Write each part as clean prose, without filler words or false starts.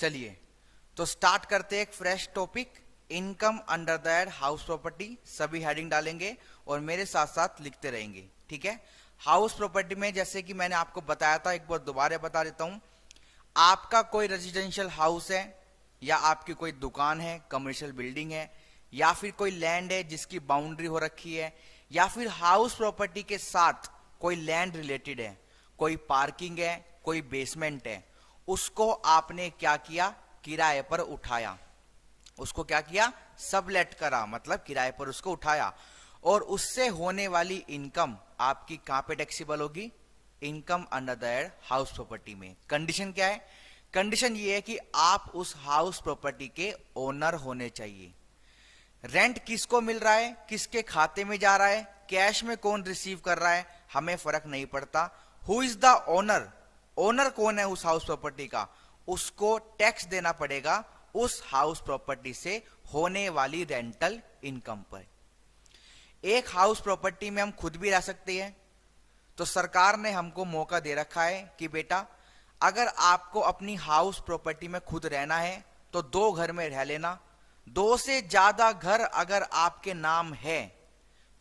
चलिए तो स्टार्ट करते हैं एक fresh topic, income under that house property. सभी हेडिंग डालेंगे और मेरे साथ साथ लिखते रहेंगे, ठीक है। हाउस प्रॉपर्टी में जैसे कि मैंने आपको बताया था, एक बार दोबारा बता देता हूं। आपका कोई रेजिडेंशियल हाउस है या आपकी कोई दुकान है, कमर्शियल बिल्डिंग है, या फिर कोई लैंड है जिसकी बाउंड्री हो रखी है, या फिर हाउस प्रॉपर्टी के साथ कोई लैंड रिलेटेड है, कोई पार्किंग है, कोई बेसमेंट है, उसको आपने क्या किया, किराए पर उठाया। उसको क्या किया, सबलेट करा, मतलब किराए पर उसको उठाया। और उससे होने वाली इनकम आपकी कहां पे टैक्सेबल होगी, income under that house property में। कंडीशन क्या है, कंडीशन ये है कि आप उस हाउस प्रॉपर्टी के ओनर होने चाहिए। रेंट किसको मिल रहा है, किसके खाते में जा रहा है, कैश में कौन रिसीव कर रहा है, हमें फर्क नहीं पड़ता। Who is the owner, owner कौन है उस हाउस प्रॉपर्टी का, उसको टैक्स देना पड़ेगा उस हाउस प्रॉपर्टी से होने वाली रेंटल इनकम पर। एक हाउस प्रॉपर्टी में हम खुद भी रह सकते हैं, तो सरकार ने हमको मौका दे रखा है कि बेटा अगर आपको अपनी हाउस प्रॉपर्टी में खुद रहना है तो 2 घर में रह लेना। 2 से ज्यादा घर अगर आपके नाम है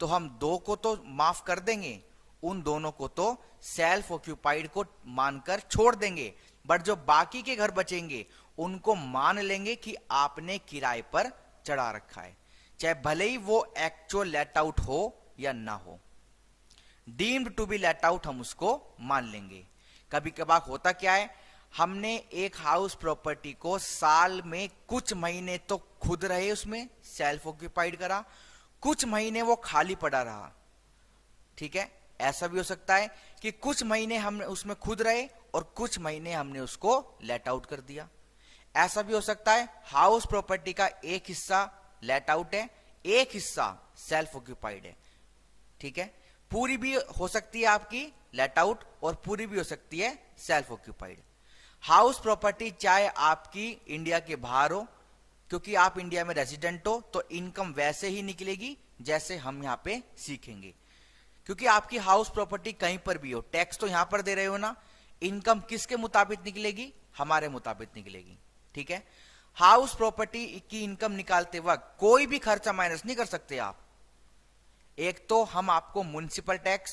तो हम 2 को तो माफ कर देंगे, उन दोनों को तो सेल्फ ऑक्यूपाइड को मानकर छोड़ देंगे, बट जो बाकी के घर बचेंगे उनको मान लेंगे कि आपने किराए पर चढ़ा रखा है, चाहे भले ही वो एक्चुअल लेट आउट हो या ना हो। Deemed to be let out हम उसको मान लेंगे। कभी कभार होता क्या है, हमने एक हाउस प्रॉपर्टी को साल में कुछ महीने तो खुद रहे, उसमें सेल्फ ऑक्यूपाइड करा, कुछ महीने वो खाली पड़ा रहा, ठीक है। ऐसा भी हो सकता है कि कुछ महीने हमने उसमें खुद रहे और कुछ महीने हमने उसको लेट आउट कर दिया। ऐसा भी हो सकता है हाउस प्रॉपर्टी का एक हिस्सा लेट आउट है, एक हिस्सा सेल्फ ऑक्यूपाइड है, ठीक है। पूरी भी हो सकती है आपकी लेट आउट और पूरी भी हो सकती है सेल्फ ऑक्यूपाइड। हाउस प्रॉपर्टी चाहे आपकी इंडिया के बाहर हो, क्योंकि आप इंडिया में रेजिडेंट हो तो इनकम वैसे ही निकलेगी जैसे हम यहां पे सीखेंगे। क्योंकि आपकी हाउस प्रॉपर्टी कहीं पर भी हो, टैक्स तो यहां पर दे रहे हो ना, इनकम किसके मुताबिक निकलेगी, हमारे मुताबिक निकलेगी, ठीक है। हाउस प्रॉपर्टी की इनकम निकालते वक्त कोई भी खर्चा माइनस नहीं कर सकते आप। एक तो हम आपको म्युनिसिपल टैक्स,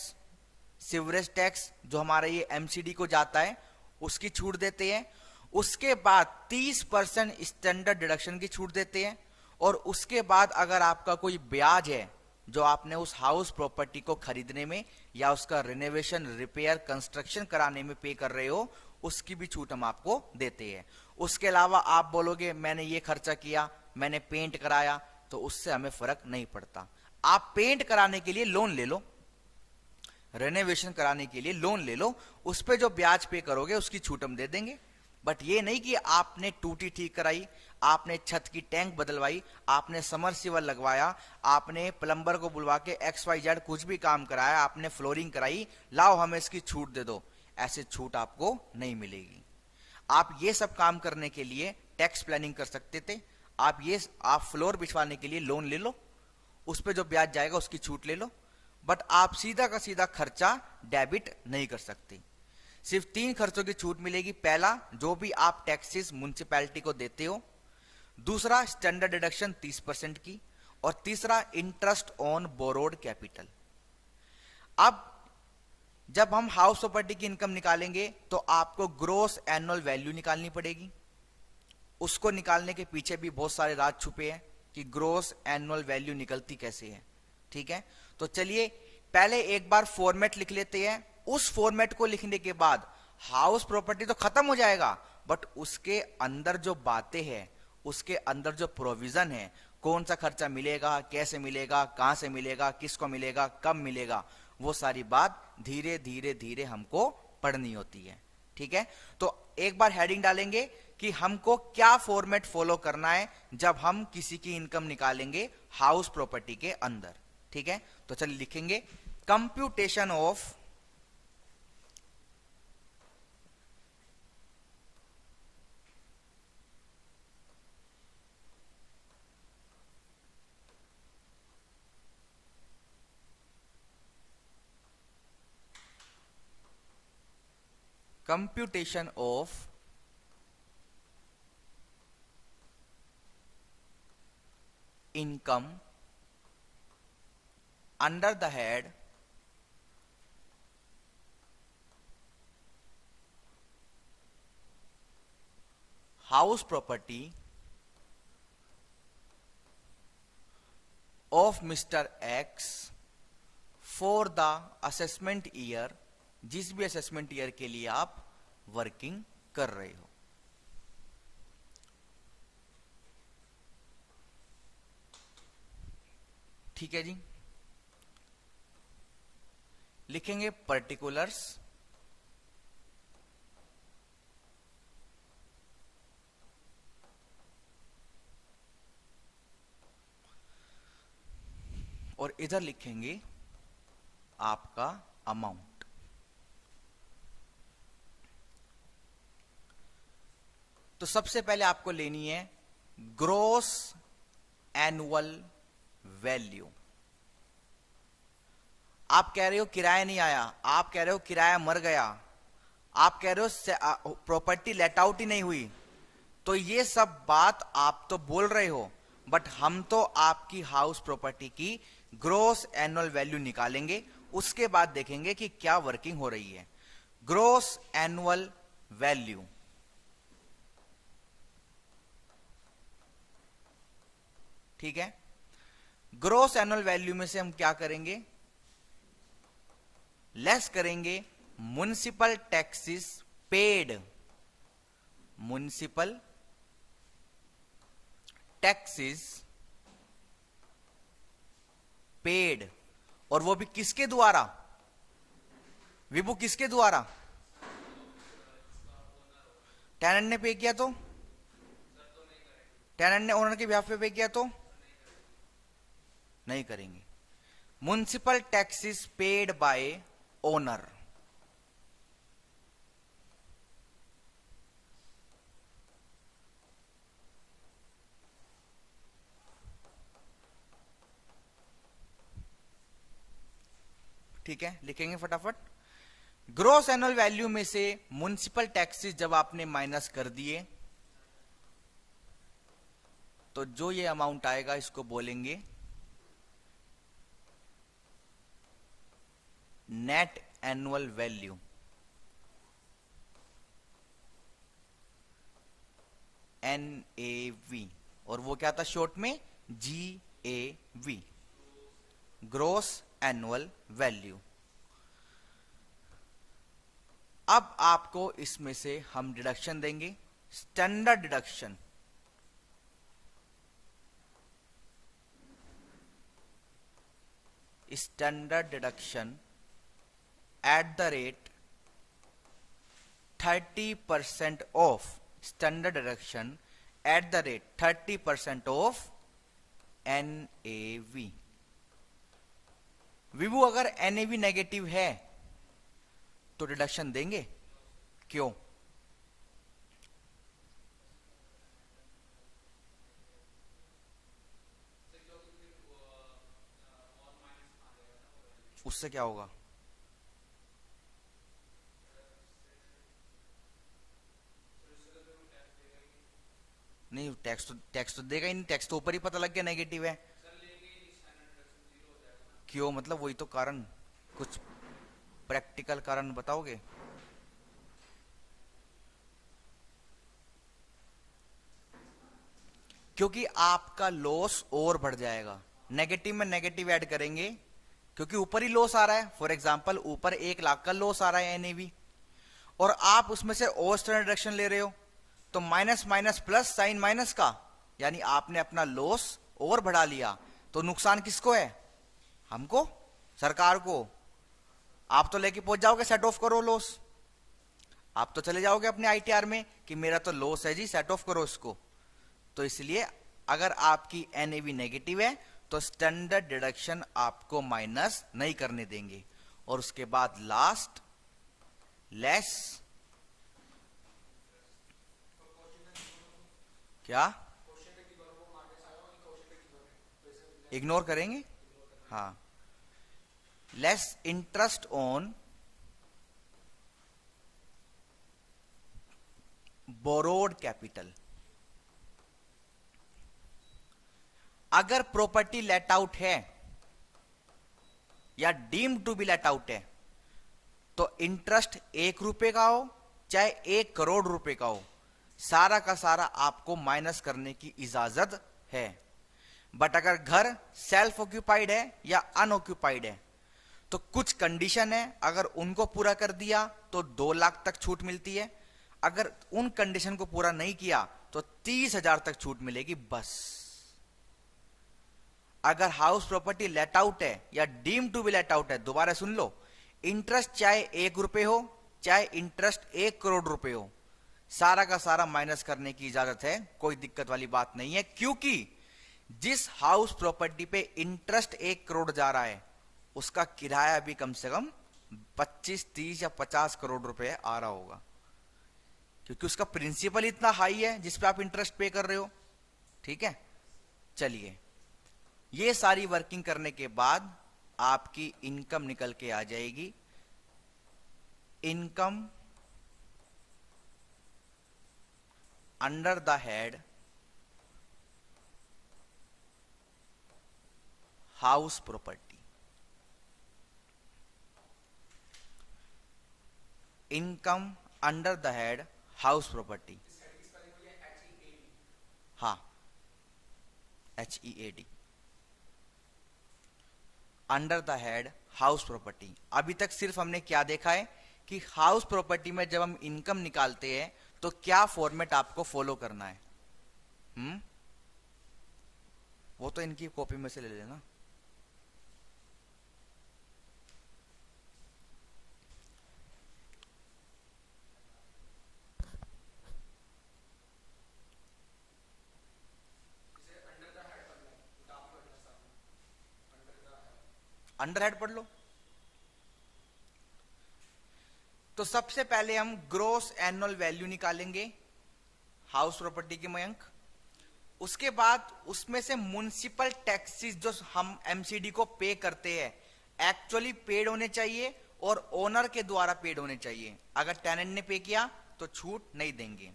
सीवरेज टैक्स जो हमारा ये एमसीडी को जाता है उसकी छूट देते हैं, उसके बाद 30% स्टैंडर्ड डिडक्शन की छूट देते हैं, और उसके बाद अगर आपका कोई ब्याज है जो आपने उस हाउस प्रॉपर्टी को खरीदने में या उसका रिनोवेशन, रिपेयर, कंस्ट्रक्शन कराने में पे कर रहे हो, उसकी भी छूट हम आपको देते हैं। उसके अलावा आप बोलोगे मैंने ये खर्चा किया, मैंने पेंट कराया, तो उससे हमें फर्क नहीं पड़ता। आप पेंट कराने के लिए लोन ले लो, रेनोवेशन कराने के लिए लोन ले लो, उस पे जो ब्याज पे करोगे उसकी छूट हम दे देंगे। बट ये नहीं कि आपने टूटी ठीक कराई, आपने छत की टैंक बदलवाई, आपने समरसीबल लगवाया, आपने प्लम्बर को बुलवा के XYZ कुछ भी काम कराया, आपने फ्लोरिंग कराई, लाओ हमें इसकी छूट दे दो, ऐसे छूट आपको नहीं मिलेगी। आप ये सब काम करने के लिए टैक्स प्लानिंग कर सकते थे, आप फ्लोर बिछवाने के लिए लोन ले लो, उस पर जो ब्याज जाएगा उसकी छूट ले लो, बट आप सीधा का सीधा खर्चा डेबिट नहीं कर सकते। सिर्फ 3 खर्चों की छूट मिलेगी। पहला, जो भी आप टैक्सेस म्युनिसिपैलिटी को देते हो, दूसरा स्टैंडर्ड डिडक्शन 30% की, और तीसरा इंटरेस्ट ऑन बोरोड कैपिटल। अब जब हम हाउस प्रॉपर्टी की इनकम निकालेंगे तो आपको ग्रोस एनुअल वैल्यू निकालनी पड़ेगी। उसको निकालने के पीछे भी बहुत सारे राज छुपे हैं कि ग्रोस एनुअल वैल्यू निकलती कैसे है, ठीक है। तो चलिए पहले एक बार फॉर्मेट लिख लेते हैं। उस फॉर्मेट को लिखने के बाद हाउस प्रॉपर्टी तो खत्म हो जाएगा, बट उसके अंदर जो बातें हैं, उसके अंदर जो प्रोविजन है, कौन सा खर्चा मिलेगा, कैसे मिलेगा, कहां से मिलेगा, किसको मिलेगा, कब मिलेगा, वो सारी बात धीरे धीरे धीरे हमको पढ़नी होती है, ठीक है। तो एक बार हेडिंग डालेंगे कि हमको क्या फॉर्मेट फॉलो करना है जब हम किसी की इनकम निकालेंगे हाउस प्रॉपर्टी के अंदर, ठीक है। तो चलिए लिखेंगे computation of income under the head house property of Mr. X for the assessment year, जिस भी असेसमेंट ईयर के लिए आप वर्किंग कर रहे हो। ठीक है जी, लिखेंगे पर्टिकुलर्स और इधर लिखेंगे आपका अमाउंट। तो सबसे पहले आपको लेनी है ग्रॉस एनुअल वैल्यू। आप कह रहे हो किराया नहीं आया, आप कह रहे हो किराया मर गया, आप कह रहे हो प्रॉपर्टी लेट आउट ही नहीं हुई, तो ये सब बात आप तो बोल रहे हो, बट हम तो आपकी हाउस प्रॉपर्टी की ग्रॉस एनुअल वैल्यू निकालेंगे, उसके बाद देखेंगे कि क्या वर्किंग हो रही है। ग्रॉस एनुअल वैल्यू, ठीक है। ग्रॉस एनुअल वैल्यू में से हम क्या करेंगे, लेस करेंगे municipal taxes paid, municipal taxes paid, और वो भी किसके द्वारा, विभू किसके द्वारा, टेनेंट ने पे किया तो, टेनेंट ने ओनर के बिहाफ पे किया तो नहीं करेंगे। Municipal taxes paid by owner, ठीक है, लिखेंगे फटाफट। ग्रॉस एनुअल वैल्यू में से म्युनिसिपल टैक्सेस जब आपने माइनस कर दिए तो जो ये अमाउंट आएगा इसको बोलेंगे नेट एनुअल वैल्यू, NAV, और वो क्या था शॉर्ट में, GAV, ग्रॉस एनुअल वैल्यू। अब आपको इसमें से हम डिडक्शन देंगे, standard deduction, standard deduction at the rate 30% of, standard deduction at the rate 30% of NAV। विभू अगर NAV नेगेटिव है तो डिडक्शन देंगे, क्यों, उससे क्या होगा, नहीं टैक्स तो देगा ही नहीं, टैक्स तो ऊपर ही पता लग गया नेगेटिव है, क्यों, मतलब वही तो कारण, कुछ प्रैक्टिकल कारण बताओगे। क्योंकि आपका लॉस और बढ़ जाएगा, नेगेटिव में नेगेटिव ऐड करेंगे, क्योंकि ऊपर ही लॉस आ रहा है। फॉर एग्जांपल ऊपर 1 लाख का लॉस आ रहा है NAV, और आप उसमें से और स्टैंडर्ड डिडक्शन ले रहे हो, तो minus minus plus sign minus का, यानी आपने अपना लॉस और बढ़ा लिया, तो नुकसान किसको है, हमको, सरकार को। आप तो लेके पहुंच जाओगे सेट ऑफ करो लॉस, आप तो चले जाओगे अपने ITR में कि मेरा तो लॉस है जी, सेट ऑफ करो इसको। तो इसलिए अगर आपकी NAV नेगेटिव है तो स्टैंडर्ड डिडक्शन आपको माइनस नहीं करने देंगे। और उसके बाद लास्ट लेस, क्या इग्नोर करेंगे, हाँ, less interest on borrowed capital. अगर प्रॉपर्टी लेट आउट है या deemed to be let out है, तो इंटरेस्ट 1 रुपए का हो चाहे 1 करोड़ रुपए का हो, सारा का सारा आपको माइनस करने की इजाजत है। बट अगर घर सेल्फ ऑक्यूपाइड है या अनऑक्यूपाइड है, तो कुछ कंडीशन है, अगर उनको पूरा कर दिया तो 2 लाख तक छूट मिलती है, अगर उन कंडीशन को पूरा नहीं किया तो 30,000 तक छूट मिलेगी बस। अगर हाउस प्रॉपर्टी लेट आउट है या deem to be let out है, दोबारा सुन लो, इंटरेस्ट चाहे 1 रुपए हो चाहे इंटरेस्ट 1 करोड़ रुपए हो, सारा का सारा माइनस करने की इजाजत है, कोई दिक्कत वाली बात नहीं है। क्योंकि जिस हाउस प्रॉपर्टी पे इंटरेस्ट 1 करोड़ जा रहा है, उसका किराया भी कम से कम 25, 30 या 50 करोड़ रुपए आ रहा होगा, क्योंकि उसका प्रिंसिपल इतना हाई है जिस पे आप इंटरेस्ट पे कर रहे हो। ठीक है, चलिए, ये सारी वर्किंग करने के बाद आपकी इनकम निकल के आ जाएगी। Income under the head house property. Income under the head house property, हाँ, HEAD, under the head house property. अभी तक सिर्फ हमने क्या देखा है कि हाउस प्रॉपर्टी में जब हम इनकम निकालते हैं तो क्या फॉर्मेट आपको फॉलो करना है। वो तो इनकी कॉपी में से ले लेना। अंडर हेड पढ़ लो। तो सबसे पहले हम ग्रोस एनुअल वैल्यू निकालेंगे हाउस प्रॉपर्टी के मयंक। उसके बाद उसमें से म्युनिसिपल टैक्सेस जो हम एमसीडी को पे करते हैं, एक्चुअली पेड होने चाहिए और ओनर के द्वारा पेड होने चाहिए। अगर टेनेंट ने पे किया तो छूट नहीं देंगे।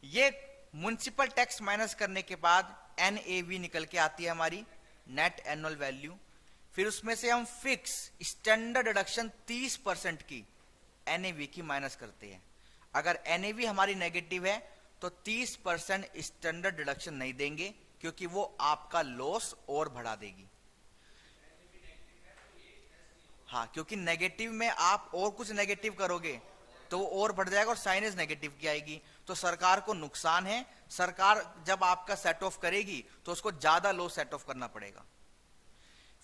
ये म्युनिसिपल टैक्स माइनस करने के बाद NAV निकल के आती है हमारी, नेट एनुअल वैल्यू। फिर उसमें से हम फिक्स स्टैंडर्ड डिडक्शन 30% की NAV की माइनस करते हैं। अगर NAV हमारी नेगेटिव है तो 30% स्टैंडर्ड डिडक्शन नहीं देंगे, क्योंकि वो आपका लॉस और बढ़ा देगी। हाँ, क्योंकि नेगेटिव में आप और कुछ नेगेटिव करोगे तो वो और बढ़ जाएगा और साइनेज नेगेटिव की आएगी, तो सरकार को नुकसान है। सरकार जब आपका सेट ऑफ करेगी तो उसको ज्यादा लॉस सेट ऑफ करना पड़ेगा।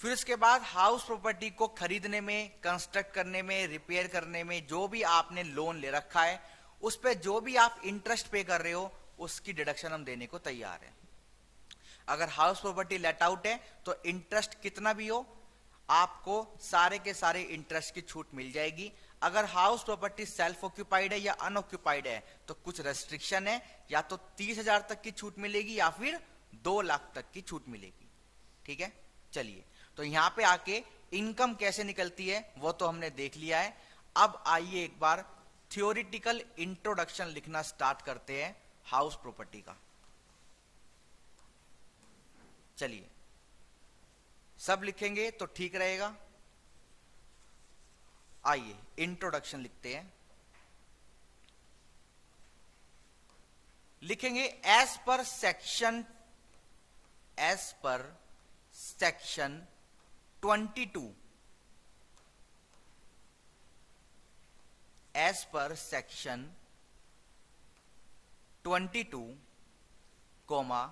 फिर उसके बाद हाउस प्रॉपर्टी को खरीदने में, कंस्ट्रक्ट करने में, रिपेयर करने में जो भी आपने लोन ले रखा है, उस पे जो भी आप इंटरेस्ट पे कर रहे हो उसकी डिडक्शन हम देने को तैयार है। अगर हाउस प्रॉपर्टी लेट आउट है तो इंटरेस्ट कितना भी हो, आपको सारे के सारे इंटरेस्ट की छूट मिल जाएगी। अगर हाउस प्रॉपर्टी सेल्फ ऑक्यूपाइड है या अनऑक्यूपाइड है तो कुछ रेस्ट्रिक्शन है, या तो 30,000 तक की छूट मिलेगी या फिर 2 लाख तक की छूट मिलेगी। ठीक है, चलिए, तो यहां पे आके इनकम कैसे निकलती है वो तो हमने देख लिया है। अब आइए एक बार थियोरिटिकल इंट्रोडक्शन लिखना स्टार्ट करते हैं हाउस प्रॉपर्टी का। चलिए, सब लिखेंगे तो ठीक रहेगा। आइए इंट्रोडक्शन लिखते हैं। लिखेंगे as per section 22, as per section 22, comma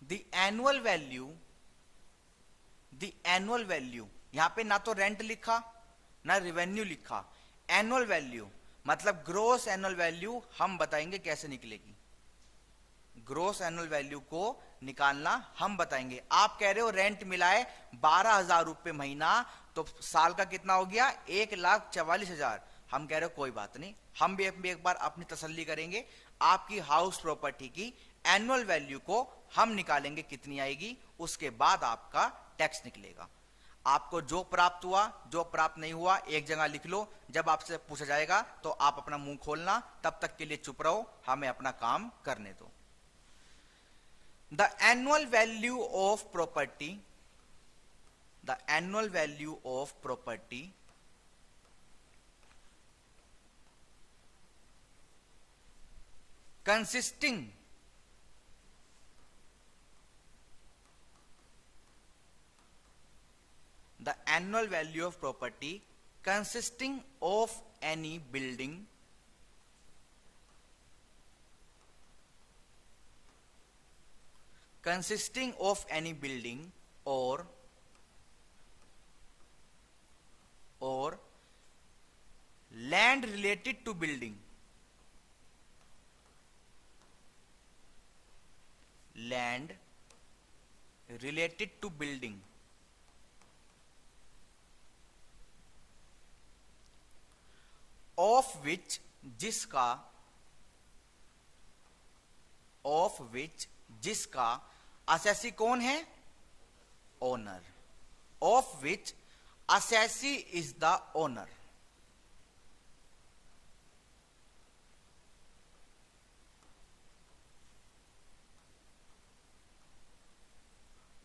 the annual value, यहां पे ना तो रेंट लिखा ना रेवेन्यू लिखा, एनुअल वैल्यू मतलब ग्रोस एनुअल वैल्यू हम बताएंगे कैसे निकलेगी। ग्रोस एनुअल वैल्यू को निकालना हम बताएंगे। आप कह रहे हो रेंट मिला है 12,000 रुपए महीना, तो साल का कितना हो गया, 1,44,000। हम कह रहे हो कोई बात नहीं, हम भी एक बार अपनी तसल्ली करेंगे। आपकी हाउस प्रॉपर्टी की एनुअल वैल्यू को हम निकालेंगे कितनी आएगी, उसके बाद आपका टैक्स निकलेगा। आपको जो प्राप्त हुआ, जो प्राप्त नहीं हुआ, एक जगह लिख लो। जब आपसे पूछा जाएगा तो आप अपना मुंह खोलना, तब तक के लिए चुप रहो, हमें अपना काम करने दो। The annual value of property, the annual value of property consisting the annual value of property consisting of any building or land related to building, land related to building of which जिसका assessee कौन है? Owner. Of which assessee is the owner.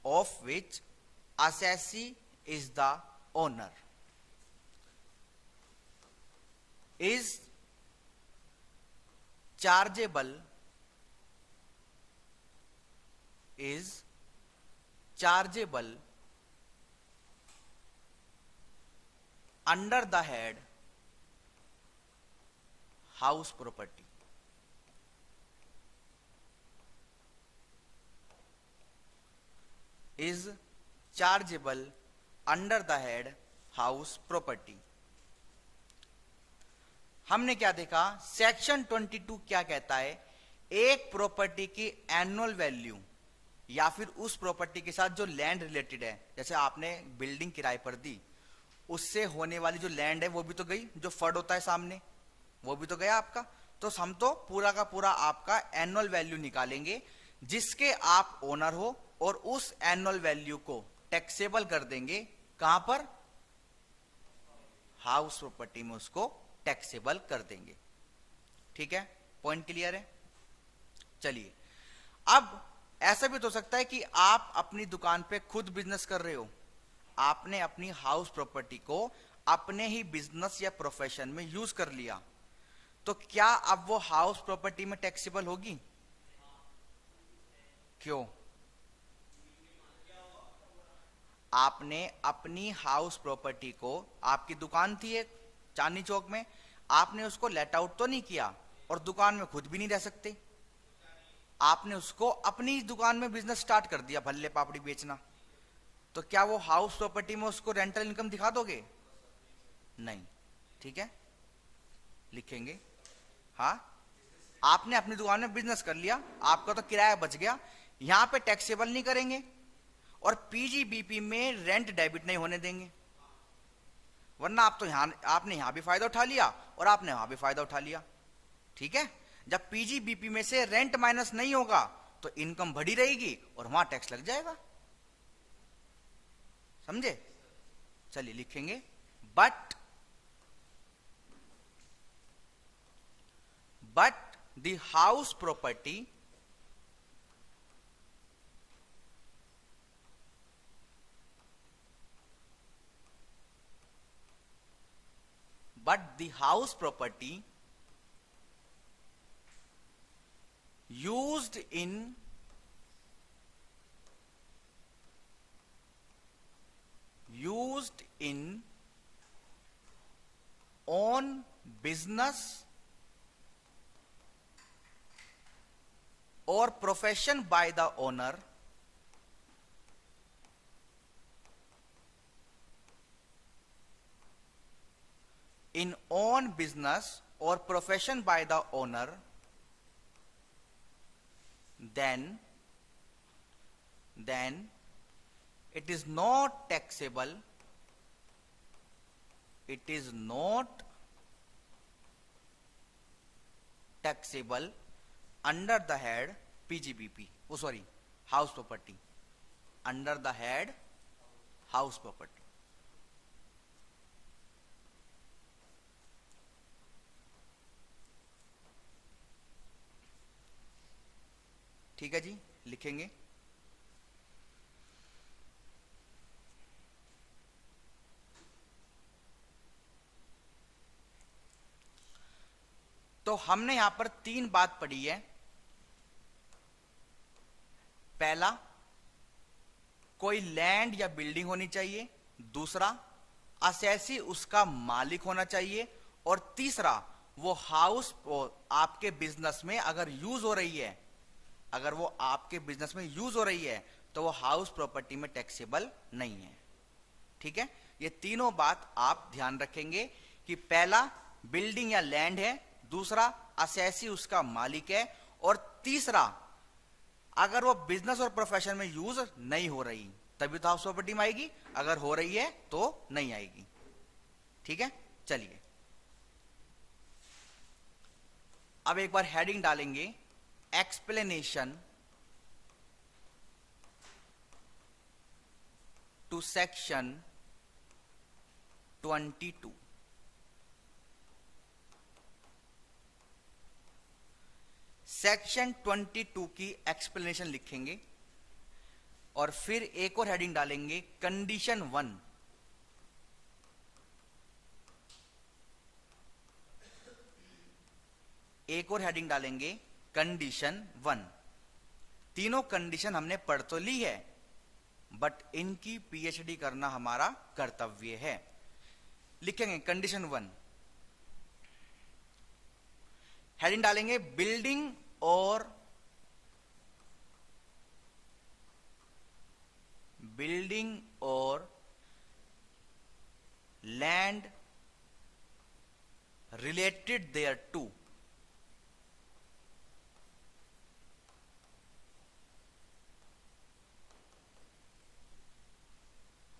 of which assessee is the owner is chargeable under the head house property, is chargeable under the head house property। हमने क्या देखा? Section 22 क्या कहता है? एक प्रॉपर्टी की एनुअल वैल्यू या फिर उस प्रॉपर्टी के साथ जो लैंड रिलेटेड है, जैसे आपने बिल्डिंग किराए पर दी, उससे होने वाली जो लैंड है वो भी तो गई, जो फर्ड होता है सामने वो भी तो गया आपका। तो हम तो पूरा का पूरा आपका एनुअल वैल्यू निकालेंगे जिसके आप ओनर हो, और उस एनुअल वैल्यू को टैक्सेबल कर देंगे। कहां पर? हाउस प्रॉपर्टी में उसको टैक्सेबल कर देंगे। ठीक है, पॉइंट क्लियर है? चलिए, अब ऐसा भी तो हो सकता है कि आप अपनी दुकान पे खुद बिजनेस कर रहे हो, आपने अपनी हाउस प्रॉपर्टी को अपने ही बिजनेस या प्रोफेशन में यूज कर लिया, तो क्या अब वो हाउस प्रॉपर्टी में टैक्सेबल होगी? क्यों? आपने अपनी हाउस प्रॉपर्टी को, आपकी दुकान थी एक चांदनी चौक में, आपने उसको लेट आउट तो नहीं किया और दुकान में खुद भी नहीं रह सकते, आपने उसको अपनी दुकान में बिजनेस स्टार्ट कर दिया, भल्ले पापड़ी बेचना। तो क्या वो हाउस प्रॉपर्टी में उसको रेंटल इनकम दिखा दोगे? नहीं। ठीक है, लिखेंगे। हाँ, आपने अपनी दुकान में बिजनेस कर लिया, आपका तो किराया बच गया, यहां पे टैक्सेबल नहीं करेंगे, और पीजीबीपी में रेंट डेबिट नहीं होने देंगे, वरना आप तो आपने यहां भी फायदा उठा लिया और आपने वहां भी फायदा उठा लिया। ठीक है, जब पीजीबीपी में से रेंट माइनस नहीं होगा तो इनकम बढ़ी रहेगी और वहां टैक्स लग जाएगा। समझे? चलिए लिखेंगे, but the house property used in own business or profession by the owner in own business or profession by the owner, then it is not taxable, under the head PGBP, house property, under the head house property। ठीक है जी, लिखेंगे। तो हमने यहां पर 3 बात पढ़ी है। पहला, कोई लैंड या बिल्डिंग होनी चाहिए। दूसरा, असेसी उसका मालिक होना चाहिए। और तीसरा, वो हाउस आपके बिजनेस में अगर यूज हो रही है, अगर वो आपके बिजनेस में यूज हो रही है तो वो हाउस प्रॉपर्टी में टैक्सेबल नहीं है। ठीक है, ये तीनों बात आप ध्यान रखेंगे कि पहला बिल्डिंग या लैंड है, दूसरा असेसी उसका मालिक है, और तीसरा अगर वो बिजनेस और प्रोफेशन में यूज नहीं हो रही तभी तो हाउस प्रॉपर्टी में आएगी, अगर हो रही है तो नहीं आएगी। ठीक है, चलिए अब एक बार हेडिंग डालेंगे, एक्सप्लेनेशन टू सेक्शन 22। सेक्शन 22 की एक्सप्लेनेशन लिखेंगे और फिर एक और हेडिंग डालेंगे, कंडीशन 1। एक और हेडिंग डालेंगे, कंडीशन 1। तीनों कंडीशन हमने पढ़ तो ली है, बट इनकी पीएचडी करना हमारा कर्तव्य है। लिखेंगे कंडीशन 1, हेडिंग डालेंगे, बिल्डिंग और लैंड रिलेटेड देयर टू।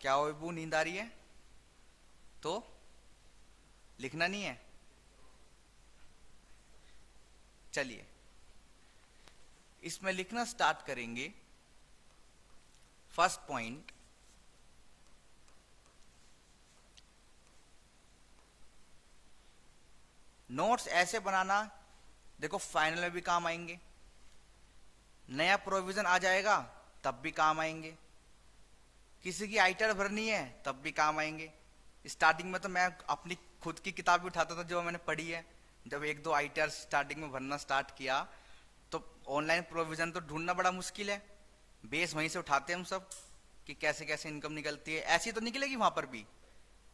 क्या हो विभू, नींद आ रही है? तो लिखना नहीं है? चलिए इसमें लिखना स्टार्ट करेंगे। फर्स्ट पॉइंट, नोट्स ऐसे बनाना, देखो फाइनल में भी काम आएंगे, नया प्रोविजन आ जाएगा तब भी काम आएंगे, किसी की आईटर भरनी है तब भी काम आएंगे। स्टार्टिंग में तो मैं अपनी खुद की किताब भी उठाता था जो मैंने पढ़ी है। जब 1-2 आईटर स्टार्टिंग में भरना स्टार्ट किया तो ऑनलाइन प्रोविजन तो ढूंढना बड़ा मुश्किल है, बेस वहीं से उठाते हैं हम सब कि कैसे कैसे इनकम निकलती है। ऐसी तो निकलेगी वहां पर भी,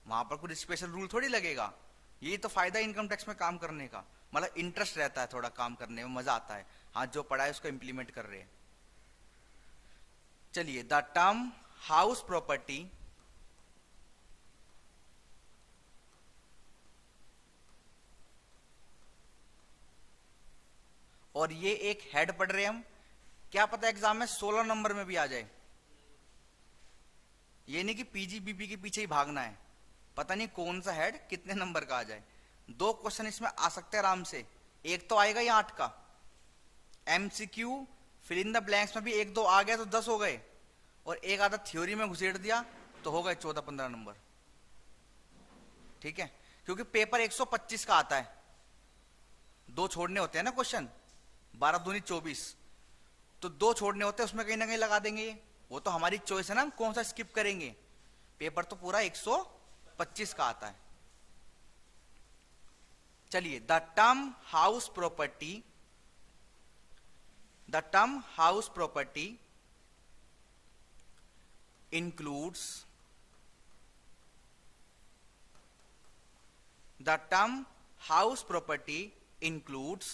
वहां पर कुछ स्पेशल रूल थोड़ी लगेगा। यही तो फायदा इनकम टैक्स में काम करने का, मतलब इंटरेस्ट रहता है, थोड़ा काम करने में मजा आता है। हाँ, जो पढ़ा है उसको इंप्लीमेंट कर रहे हैं। चलिए, द टर्म हाउस प्रॉपर्टी और ये एक हेड पढ़ रहे हैं हम, क्या पता एग्जाम में 16 नंबर में भी आ जाए। ये नहीं कि पीजीबीपी के पीछे ही भागना है, पता नहीं कौन सा हेड कितने नंबर का आ जाए। 2 क्वेश्चन इसमें आ सकते हैं आराम से। एक तो आएगा ये 8 का MCQ, fill in the blanks में भी 1-2 आ गया तो 10 हो गए, और एक आधा थ्योरी में घुसेड़ दिया तो हो गए 14-15 नंबर। ठीक है, क्योंकि पेपर 125 का आता है, 2 छोड़ने होते हैं ना क्वेश्चन, 12 दूनी 24, तो 2 छोड़ने होते हैं, उसमें कहीं ना कहीं लगा देंगे ये। वो तो हमारी चॉइस है ना, हम कौन सा स्किप करेंगे। पेपर तो पूरा 125 का आता है। चलिए, the term house property includes the term house property includes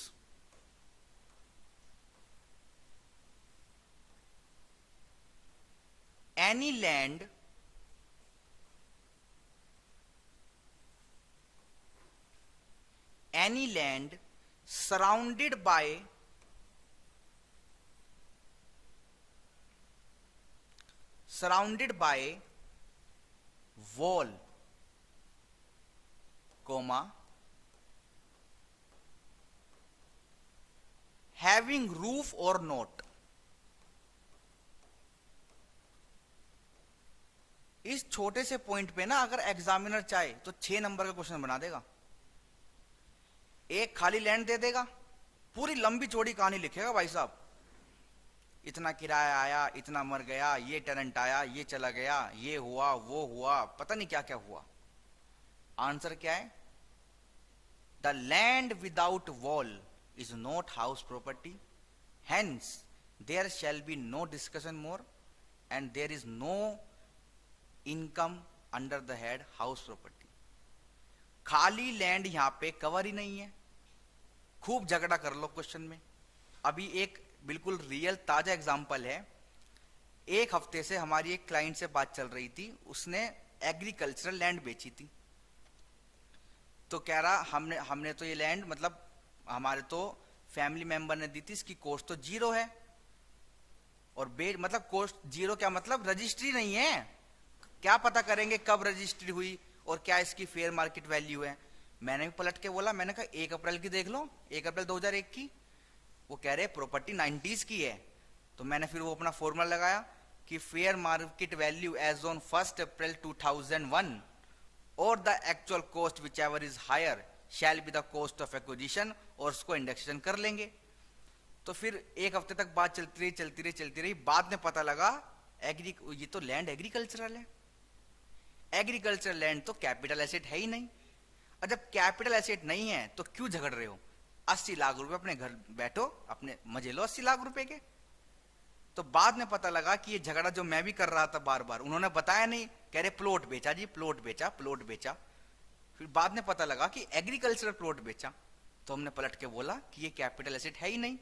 any land surrounded by wall, having roof or not। इस छोटे से पॉइंट पे ना अगर एग्जामिनर चाहे तो 6 नंबर का क्वेश्चन बना देगा। एक खाली लैंड दे देगा, पूरी लंबी चौड़ी कहानी लिखेगा भाई साहब। इतना किराया आया, इतना मर गया, ये टेनेंट आया, ये चला गया, ये हुआ, वो हुआ, पता नहीं क्या क्या हुआ। आंसर क्या है? The land without wall is not house property, hence there shall be no discussion more and there is no income under the head house property. खाली लैंड यहां पे कवर ही नहीं है। खूब झगड़ा कर लो क्वेश्चन में। अभी एक बिल्कुल रियल ताजा एग्जांपल है। एक हफ्ते से हमारी एक क्लाइंट से बात चल रही थी, उसने एग्रीकल्चरल लैंड बेची थी। तो कह रहा हमने हमने तो ये लैंड मतलब हमारे तो फैमिली मेंबर ने दी थी, इसकी कॉस्ट तो जीरो है। और मतलब कॉस्ट जीरो क्या मतलब रजिस्ट्री नहीं है। क्या पता करेंगे कब रजिस्ट्री हुई और क्या इसकी फेयर मार्केट वैल्यू है। मैंने भी पलट के बोला, मैंने कहा 1 अप्रैल की देख लो, 1 अप्रैल 2001 की। वो कह रहे प्रॉपर्टी 90s की है। तो मैंने फिर वो अपना फॉर्मूला लगाया कि fair market value as on 1 April 2001 और the actual cost which ever is higher shall be the cost of acquisition, और उसको इंडेक्सेशन कर लेंगे। तो फिर एक हफ्ते तक बात चलती रही। बाद में पता लगा ये तो लैंड एग्रीकल्चरल है। एग्रीकल्चरल लैंड तो कैपिटल एसेट है ही नहीं। और जब कैपिटल एसेट नहीं है तो क्यों झगड़ रहे हो? 80 लाख रुपए अपने घर बैठो, अपने मजे लो 80 लाख रुपए के। तो बाद में पता लगा कि ये झगड़ा जो मैं भी कर रहा था बार बार, उन्होंने बताया नहीं, कह रहे प्लॉट बेचा जी, प्लॉट बेचा, प्लॉट बेचा। फिर बाद में पता लगा कि एग्रीकल्चरल प्लॉट बेचा। तो हमने पलट के बोला कि ये कैपिटल एसेट है ही नहीं।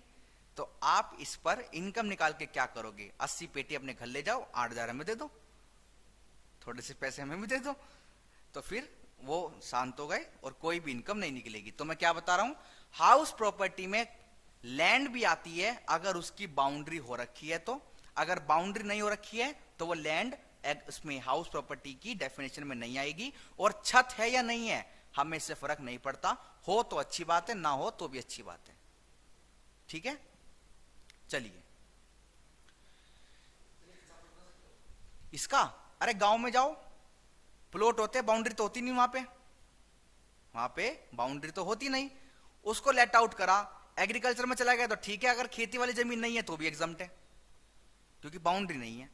तो आप इस पर इनकम निकाल के क्या करोगे? 80 पेटी अपने घर ले जाओ, 8,000 हमें दे दो, थोड़े से पैसे हमें भी दे दो। तो फिर वो शांत हो गए और कोई भी इनकम नहीं निकलेगी। तो मैं क्या बता रहा हूं, हाउस प्रॉपर्टी में लैंड भी आती है अगर उसकी बाउंड्री हो रखी है। तो अगर बाउंड्री नहीं हो रखी है तो वो लैंड उसमें हाउस प्रॉपर्टी की डेफिनेशन में नहीं आएगी। और छत है या नहीं है हमें इससे फर्क नहीं पड़ता, हो तो अच्छी बात है, ना हो तो भी अच्छी बात है। ठीक है, चलिए इसका। अरे गांव में जाओ, प्लॉट होते, बाउंड्री तो होती नहीं वहां पे बाउंड्री तो होती नहीं। उसको लेट आउट करा, एग्रीकल्चर में चला गया तो ठीक है, अगर खेती वाली जमीन नहीं है तो भी एग्जम्प्ट है क्योंकि बाउंड्री नहीं है।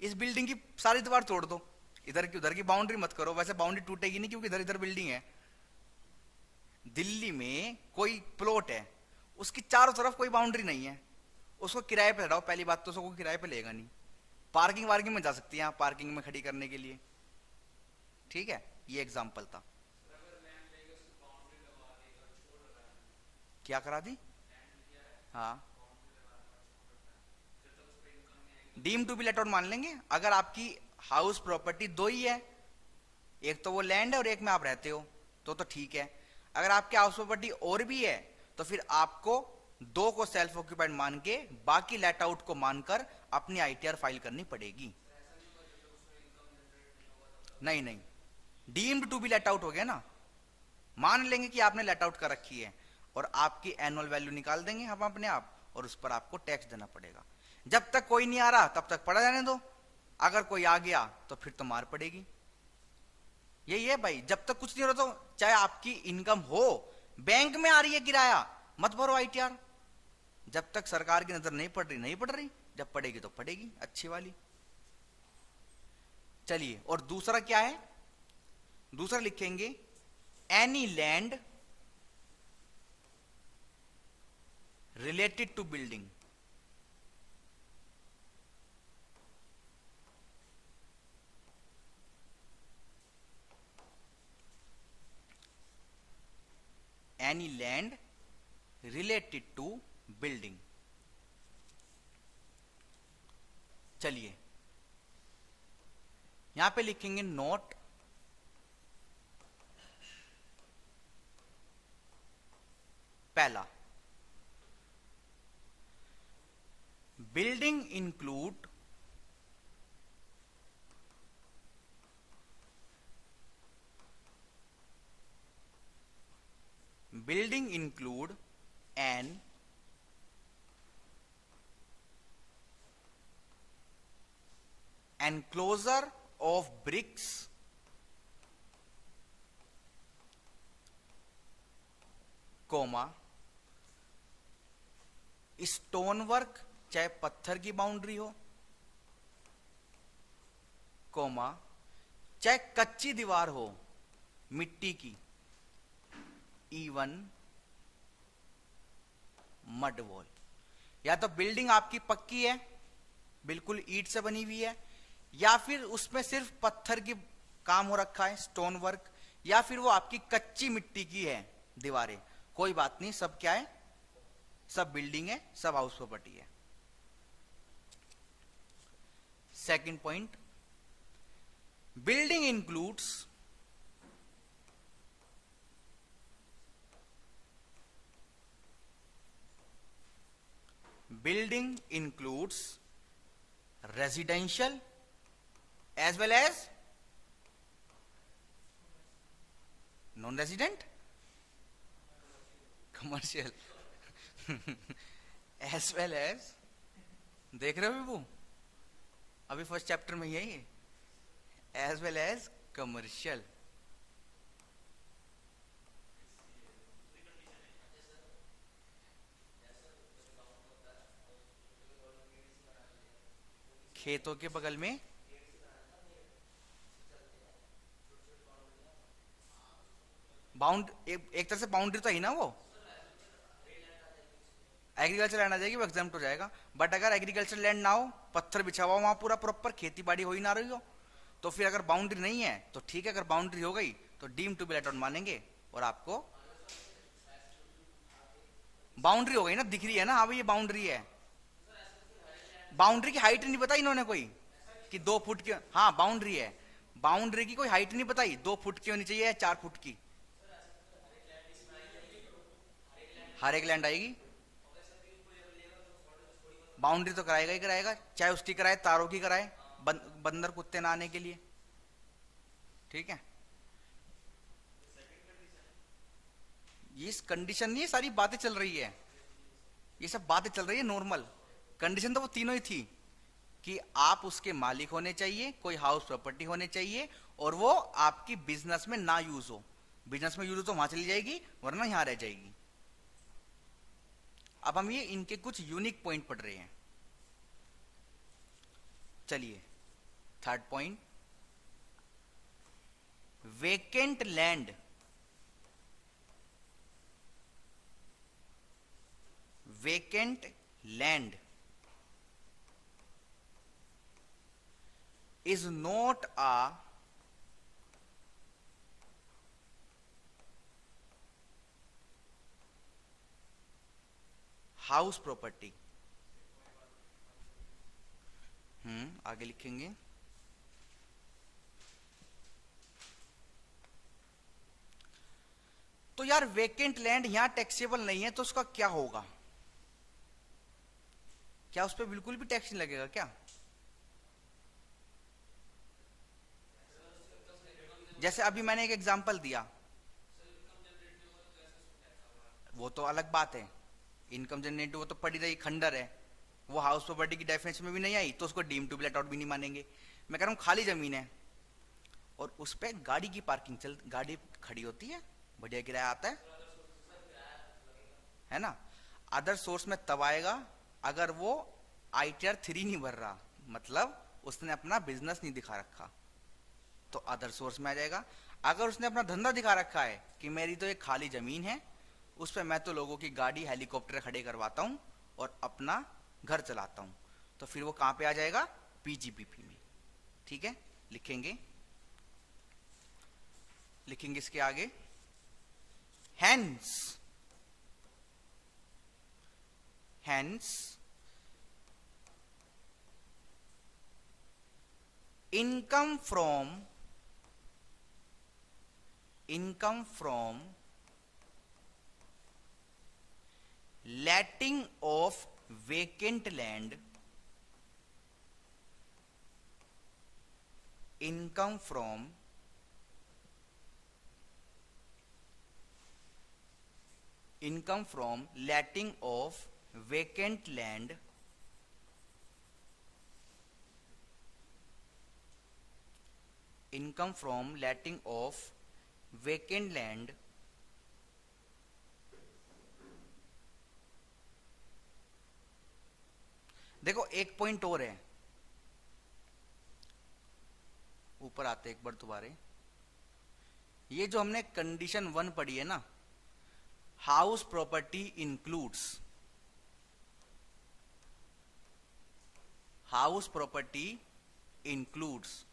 इस बिल्डिंग की सारी दीवार तोड़ दो, इधर की उधर की बाउंड्री मत करो। वैसे बाउंड्री टूटेगी नहीं क्योंकि इधर इधर बिल्डिंग है। दिल्ली में कोई प्लॉट है, उसकी चारों तरफ कोई बाउंड्री नहीं है, उसको किराए पे चढ़ाओ, पहली बात तो उसको किराए पे लेगा नहीं। पार्किंग वार्किंग में जा सकती है, पार्किंग में खड़ी करने के लिए। ठीक है, ये एग्जाम्पल था। क्या करा दी? हाँ, deem to be let out मान लेंगे। अगर आपकी हाउस प्रॉपर्टी दो ही है, एक तो वो लैंड है और एक में आप रहते हो, तो ठीक है। अगर आपकी हाउस प्रॉपर्टी और भी है तो फिर आपको दो को सेल्फ ऑक्यूपाइड मान के बाकी लेट आउट को मानकर अपनी आईटीआर फाइल करनी पड़ेगी। नहीं नहीं, deemed to be let out हो गया ना, मान लेंगे कि आपने लेट आउट कर रखी है और आपकी एनुअल वैल्यू निकाल देंगे हम अपने आप, और उस पर आपको टैक्स देना पड़ेगा। जब तक कोई नहीं आ रहा तब तक पड़ा जाने दो, अगर कोई आ गया तो फिर तो मार पड़ेगी। यही है भाई, जब तक कुछ नहीं हो रहा तो चाहे आपकी इनकम हो, बैंक में आ रही है किराया, मत भरो आईटीआर। जब तक सरकार की नजर नहीं पड़ रही नहीं पड़ रही, जब पड़ेगी तो पड़ेगी अच्छी वाली। चलिए, और दूसरा क्या है? दूसरा लिखेंगे any land related to building. Any land related to building. चलिए यहां पे लिखेंगे नोट पहला, building include an enclosure of bricks, comma stonework चाहे पत्थर की बाउंड्री हो, कोमा, चाहे कच्ची दीवार हो मिट्टी की, इवन मड वॉल। या तो बिल्डिंग आपकी पक्की है, बिल्कुल ईंट से बनी हुई है, या फिर उसमें सिर्फ पत्थर की काम हो रखा है, स्टोन वर्क, या फिर वो आपकी कच्ची मिट्टी की है दीवारें, कोई बात नहीं, सब क्या है, सब बिल्डिंग है, सब हाउस प्रॉपर्टी है। Second point, building includes residential as well as non-resident commercial as well as, देख रहे हो विभू, अभी फर्स्ट चैप्टर में ही है ये, as well as commercial। खेतों के बगल में एक तरह से बाउंड्री तो ही ना, वो एग्रीकल्चर लैंड आ जाएगी, वो एग्जाम्प्ट हो जाएगा। बट अगर एग्रीकल्चर लैंड ना हो, पत्थर बिछा हुआ वहां पूरा प्रॉपर खेती बाड़ी हो ही ना रही हो, तो फिर अगर बाउंड्री नहीं है तो ठीक है, अगर बाउंड्री हो गई तो deem to be let out मानेंगे और आपको बाउंड्री हो गई ना, दिख रही है ना, हाँ भाई ये बाउंड्री है। बाउंड्री की हाइट नहीं बताई इन्होंने कोई कि 2 फुट की, हाँ बाउंड्री है, बाउंड्री की कोई हाइट नहीं बताई 2 फुट की होनी चाहिए या 4 फुट की, हर एक लैंड आएगी। बाउंड्री तो कराएगा ही कराएगा, चाहे उसकी कराए, तारों की कराए, बंदर कुत्ते ना आने के लिए, ठीक है। ये कंडीशन नहीं है, सारी बातें चल रही है, ये सब बातें चल रही है नॉर्मल। कंडीशन तो वो तीनों ही थी कि आप उसके मालिक होने चाहिए, कोई हाउस प्रॉपर्टी होने चाहिए, और वो आपकी बिजनेस में ना यूज हो। बिजनेस में यूज हो तो वहां चली जाएगी, वरना यहां रह जाएगी। अब हम ये इनके कुछ यूनिक पॉइंट पढ़ रहे हैं। चलिए third point, vacant land, vacant land is not a house property। आगे लिखेंगे, तो यार वेकेंट लैंड यहां टैक्सेबल नहीं है, तो उसका क्या होगा? क्या उस पर बिल्कुल भी टैक्स नहीं लगेगा क्या? जैसे अभी मैंने एक एग्जांपल दिया, वो तो अलग बात है, इनकम जनरेटिव वो तो पड़ी रही, खंडर है, वो हाउस प्रॉपर्टी की डेफिनेशन में भी नहीं आई, तो उसको deem to be let out भी नहीं मानेंगे। मैं कह रहा हूं खाली जमीन है और उस पर गाड़ी की पार्किंग गाड़ी खड़ी होती है, बढ़िया किराया आता है ना। अदर सोर्स में तब आएगा अगर वो ITR 3 नहीं भर रहा, मतलब उसने अपना बिजनेस नहीं दिखा रखा, तो अदर सोर्स में आ जाएगा। अगर उसने अपना धंधा दिखा रखा है कि मेरी तो एक खाली जमीन है, उस पर मैं तो लोगों की गाड़ी हेलीकॉप्टर खड़े करवाता हूं और अपना घर चलाता हूं, तो फिर वो कहां पे आ जाएगा? PGBP में, ठीक है। लिखेंगे इसके आगे, hence income from letting of vacant land, income from letting of vacant land देखो एक पॉइंट और है, ऊपर आते एक बार दोबारे। ये जो हमने कंडीशन 1 पढ़ी है ना, house property includes, house property includes,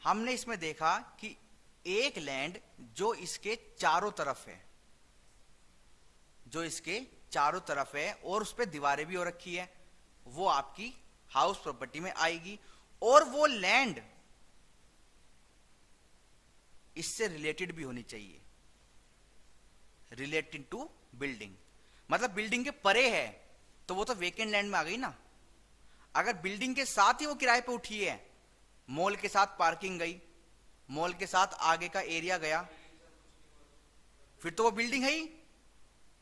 हमने इसमें देखा कि एक लैंड जो इसके चारों तरफ है, जो इसके चारों तरफ है और उस पर दीवारें भी हो रखी है, वो आपकी हाउस प्रॉपर्टी में आएगी। और वो लैंड इससे रिलेटेड भी होनी चाहिए, रिलेटेड टू बिल्डिंग, मतलब बिल्डिंग के परे है तो वो तो वेकेंट लैंड में आ गई ना। अगर बिल्डिंग के साथ ही वो किराए पे उठी है, मॉल के साथ पार्किंग गई, मॉल के साथ आगे का एरिया गया, फिर तो वो बिल्डिंग है ही,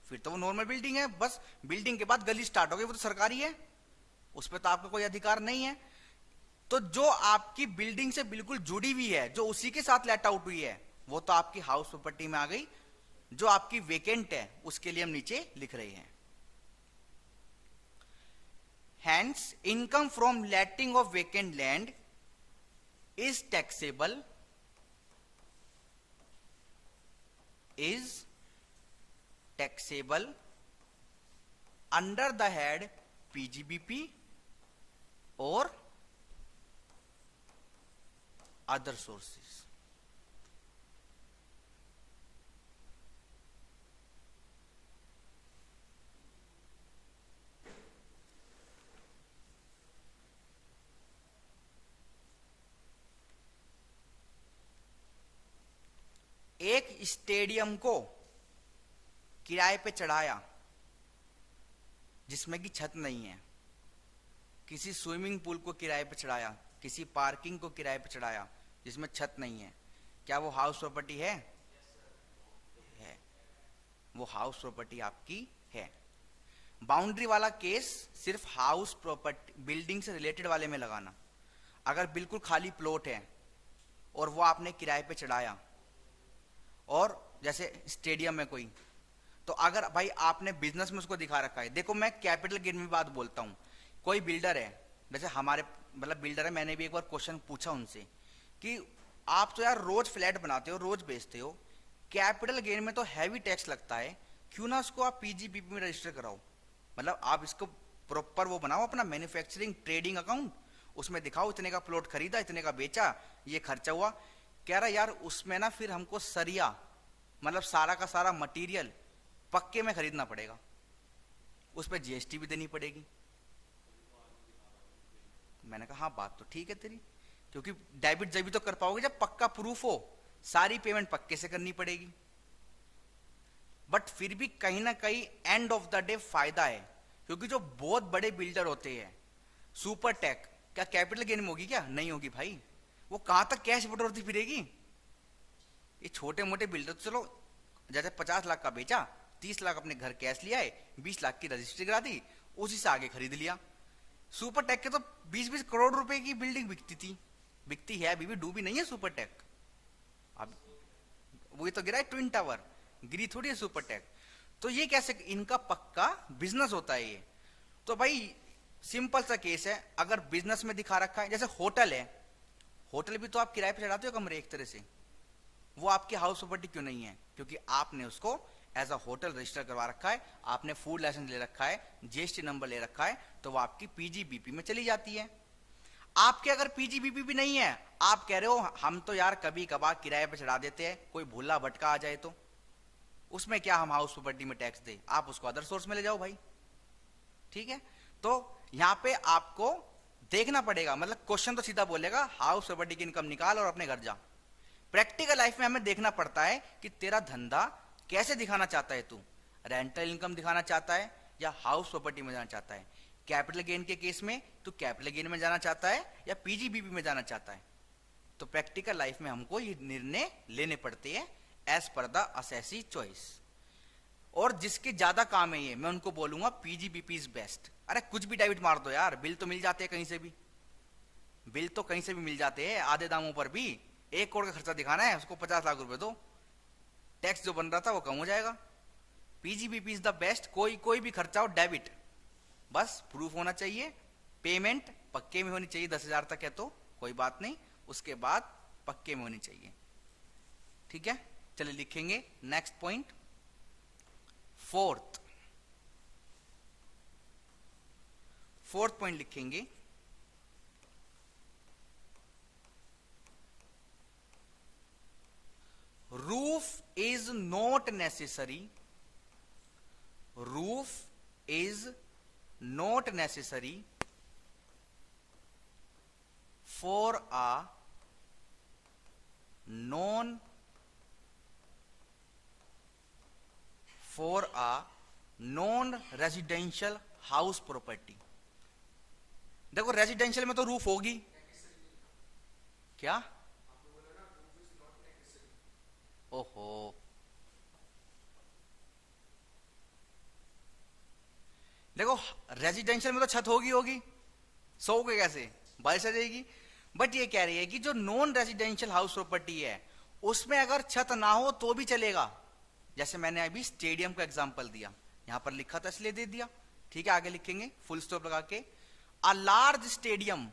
फिर तो वो नॉर्मल बिल्डिंग है। बस बिल्डिंग के बाद गली स्टार्ट हो गई, वो तो सरकारी है, उस पर तो आपका कोई अधिकार नहीं है। तो जो आपकी बिल्डिंग से बिल्कुल जुड़ी हुई है, जो उसी के साथ लेट आउट हुई है, वो तो आपकी हाउस प्रॉपर्टी में आ गई। जो आपकी वेकेंट है उसके लिए हम नीचे लिख रहे हैं, hence income from letting of vacant land is taxable, is taxable under the head PGBP or other sources। एक स्टेडियम को किराए पे चढ़ाया जिसमें कि छत नहीं है, किसी स्विमिंग पूल को किराए पे चढ़ाया, किसी पार्किंग को किराए पे चढ़ाया जिसमें छत नहीं है, क्या वो हाउस प्रॉपर्टी है? है, वो हाउस प्रॉपर्टी आपकी है। बाउंड्री वाला केस सिर्फ हाउस प्रॉपर्टी बिल्डिंग से रिलेटेड वाले में लगाना। अगर बिल्कुल खाली प्लॉट है और वो आपने किराए पे चढ़ाया, और जैसे स्टेडियम में कोई, तो अगर भाई आपने बिजनेस में उसको दिखा रखा है, देखो मैं कैपिटल गेन में बात बोलता हूं, कोई बिल्डर है, जैसे हमारे मतलब बिल्डर है, मैंने भी एक बार क्वेश्चन पूछा उनसे कि आप तो यार रोज फ्लैट बनाते हो, रोज बेचते हो, कैपिटल गेन में तो हैवी टैक्स लगता है, क्यों ना उसको आप पीजीबीपी में रजिस्टर कराओ, मतलब आप इसको प्रॉपर वो बनाओ अपना मैन्युफैक्चरिंग ट्रेडिंग अकाउंट, उसमें दिखाओ इतने का प्लॉट खरीदा, इतने का बेचा, ये खर्चा हुआ। कह रहा यार उसमें ना फिर हमको सरिया मतलब सारा का सारा मटेरियल पक्के में खरीदना पड़ेगा, उस पर जीएसटी भी देनी पड़ेगी। मैंने कहा हाँ बात तो ठीक है तेरी, क्योंकि डेबिट जब भी तो कर पाओगे जब पक्का प्रूफ हो, सारी पेमेंट पक्के से करनी पड़ेगी। बट फिर भी कहीं ना कहीं एंड ऑफ द डे फायदा है, क्योंकि जो बहुत बड़े बिल्डर होते हैं, सुपर टेक, क्या कैपिटल गेन में होगी? क्या नहीं होगी भाई, वो कहां तक कैश बटोरती फिरेगी। ये छोटे मोटे बिल्डर तो चलो जैसे 50 लाख का बेचा, 30 लाख अपने घर कैश लिया है, 20 लाख की रजिस्ट्री करा दी, उसी से आगे खरीद लिया। सुपर टेक के तो 20-20 करोड़ रुपए की बिल्डिंग बिकती थी, बिकती है अभी भी, डूबी नहीं है सुपर टेक। अब वही तो गिरा है ट्विन टावर, गिरी थोड़ी है सुपर टेक। तो ये कैसे, इनका पक्का बिजनेस होता है ये। तो भाई सिंपल सा केस है, अगर बिजनेस में दिखा रखा है, जैसे होटल है, होटल भी तो आप किराए पे चढ़ाते हो कमरे एक तरह से, वो आपकी हाउस प्रॉपर्टी क्यों नहीं है? क्योंकि आपने उसको एज अ होटल रजिस्टर करवा रखा है, आपने फूड लाइसेंस ले रखा है, जीएसटी नंबर ले रखा है, तो वो आपकी पीजीबीपी में चली जाती है। आपके अगर पीजीबीपी भी नहीं है, आप कह रहे हो हम तो यार कभी कभार किराए पे चढ़ा देते हैं, कोई भूला भटका आ जाए तो उसमें क्या हम हाउस प्रॉपर्टी में टैक्स दे, आप उसको अदर सोर्स में ले जाओ भाई, ठीक है। तो यहां पे आपको देखना पड़ेगा, मतलब क्वेश्चन तो सीधा बोलेगा हाउस प्रॉपर्टी की इनकम निकाल और अपने घर जा। प्रैक्टिकल लाइफ में हमें देखना पड़ता है कि तेरा धंधा कैसे दिखाना चाहता है, तू रेंटल इनकम दिखाना चाहता है या हाउस प्रॉपर्टी में जाना चाहता है। कैपिटल गेन के केस में तू कैपिटल गेन में जाना चाहता है या पीजीबीपी में जाना चाहता है। तो प्रैक्टिकल लाइफ में हमको ये निर्णय लेने पड़ते हैं as per the assessee choice. और जिसके ज्यादा काम है ये, मैं उनको बोलूंगा पीजीबीपी इज बेस्ट। अरे कुछ भी डेबिट मार दो यार, बिल तो मिल जाते हैं कहीं से भी, बिल तो कहीं से भी मिल जाते हैं आधे दामों पर भी। 1 करोड़ का खर्चा दिखाना है, उसको 50 लाख रुपए दो, टैक्स जो बन रहा था वो कम हो जाएगा। PGBP is the best. कोई भी खर्चा हो डेबिट, बस प्रूफ होना चाहिए, पेमेंट पक्के में होनी चाहिए, 10,000 तक है तो कोई बात नहीं, उसके बाद पक्के में होनी चाहिए। ठीक है, चलिए लिखेंगे नेक्स्ट पॉइंट। फोर्थ पॉइंट लिखेंगे, roof is not necessary, roof is not necessary for a non residential house property. देखो रेजिडेंशियल में तो रूफ होगी, क्या? ओहो, देखो रेजिडेंशियल में तो छत होगी, सो के कैसे बारिश आ जाएगी। बट ये कह रही है कि जो नॉन रेजिडेंशियल हाउस प्रॉपर्टी है उसमें अगर छत ना हो तो भी चलेगा। जैसे मैंने अभी स्टेडियम का एग्जांपल दिया, यहां पर लिखा था इसलिए दे दिया। ठीक है, आगे लिखेंगे फुल स्टॉप लगा के, a large stadium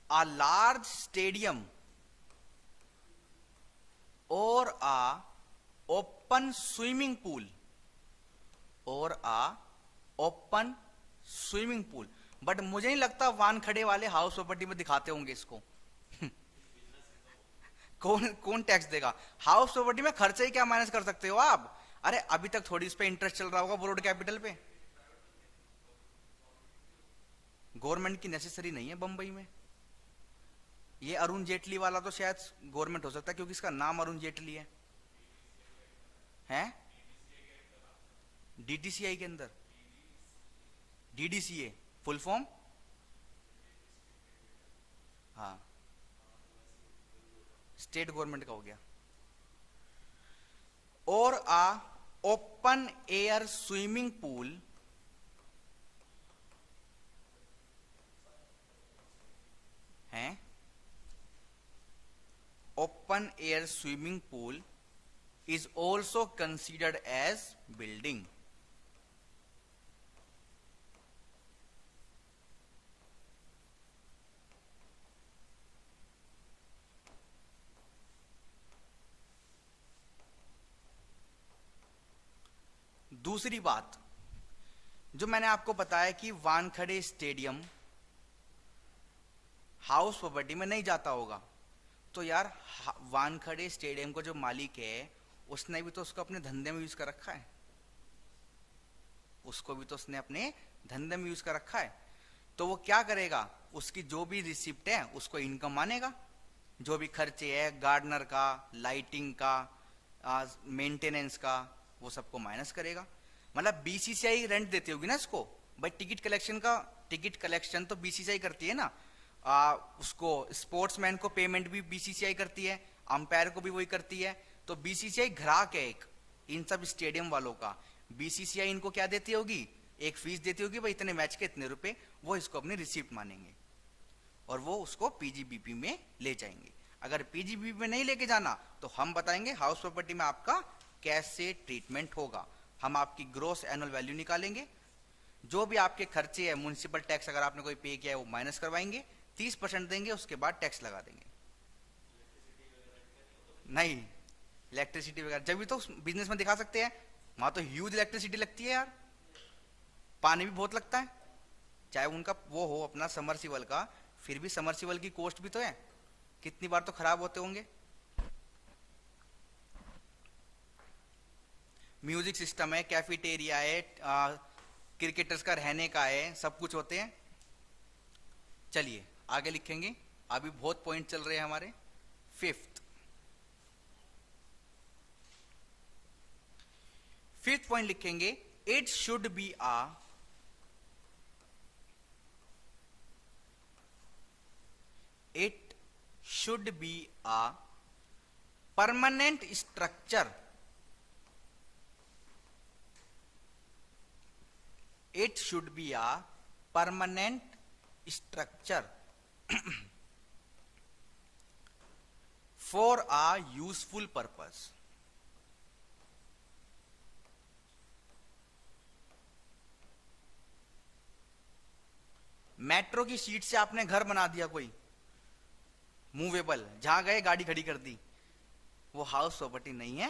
a large stadium or a open swimming pool but मुझे नहीं लगता वानखड़े वाले हाउस प्रॉपर्टी में दिखाते होंगे इसको। कौन टैक्स देगा? हाउस प्रॉपर्टी में खर्चे ही क्या माइनस कर सकते हो आप? अरे अभी तक थोड़ी इस पे इंटरेस्ट चल रहा होगा बोरोड कैपिटल पे। गवर्नमेंट की नेसेसरी नहीं है बंबई में। ये अरुण जेटली वाला तो शायद गवर्नमेंट हो सकता है क्योंकि इसका नाम अरुण जेटली है। डीटीसीआई के अंदर, डीडीसीए फुल फॉर्म, हाँ स्टेट गवर्नमेंट का हो गया। और आ ओपन एयर स्विमिंग पूल है, open air swimming pool is also considered as building। दूसरी बात जो मैंने आपको बताया कि वानखड़े स्टेडियम हाउस प्रॉपर्टी में नहीं जाता होगा, तो यार वानखड़े स्टेडियम को जो मालिक है उसने भी तो उसको अपने धंधे में यूज कर रखा है, उसको भी तो उसने अपने धंधे में यूज कर रखा है। तो वो क्या करेगा, उसकी जो भी रिसिप्ट है उसको इनकम मानेगा, जो भी खर्चे है गार्डनर का, लाइटिंग का, मेंटेनेंस का, वो सबको माइनस करेगा। मतलब बीसीसीआई रेंट देती होगी ना इसको, भाई टिकट कलेक्शन तो बीसीसीआई करती है ना, उसको स्पोर्ट्समैन को पेमेंट भी बीसीसीआई करती है, अंपायर को भी वही करती है। तो बीसीसीआई ग्राहक है एक इन सब स्टेडियम वालों का। बीसीसीआई इनको क्या देती होगी, एक फीस देती होगी, भाई इतने मैच के इतने रुपए, वो इसको अपनी रिसिप्ट मानेंगे और वो उसको पीजीबीपी में ले जाएंगे। अगर पीजीबीपी में नहीं लेके जाना तो हम बताएंगे हाउस प्रॉपर्टी में आपका कैसे ट्रीटमेंट होगा। हम आपकी ग्रोस एनुअल वैल्यू निकालेंगे, जो भी आपके खर्चे है, म्युनिसिपल टैक्स अगर आपने कोई पे किया है वो माइनस करवाएंगे, 30% देंगे, उसके बाद टैक्स लगा देंगे। नहीं, इलेक्ट्रिसिटी वगैरह जब भी तो बिजनेस में दिखा सकते हैं, वहां तो ह्यूज इलेक्ट्रिसिटी लगती है यार, पानी भी बहुत लगता है, चाहे उनका वो हो अपना समरसीबल का, फिर भी समरसीबल की कॉस्ट भी तो है, कितनी बार तो खराब होते होंगे। म्यूजिक सिस्टम है, कैफेटेरिया है, क्रिकेटर्स का रहने का है, सब कुछ होते हैं। चलिए आगे लिखेंगे, अभी बहुत पॉइंट चल रहे हैं हमारे। फिफ्थ पॉइंट लिखेंगे, it should be a permanent structure. It should be a permanent structure for a useful purpose. Metro की सीट से आपने घर बना दिया कोई मूवेबल, जहां गए गाड़ी खड़ी कर दी, वो हाउस प्रॉपर्टी नहीं है,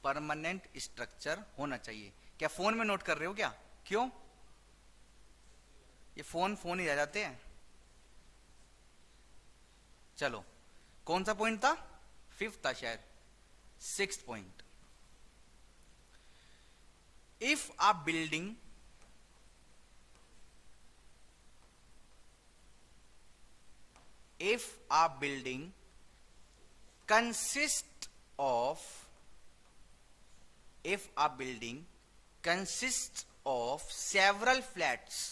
परमानेंट स्ट्रक्चर होना चाहिए। क्या फोन में नोट कर रहे हो क्या? क्यों? ये फोन ही रह जाते हैं। चलो, कौन सा पॉइंट था? 5th था शायद। 6th point, if a building consists of if a building consists of several flats,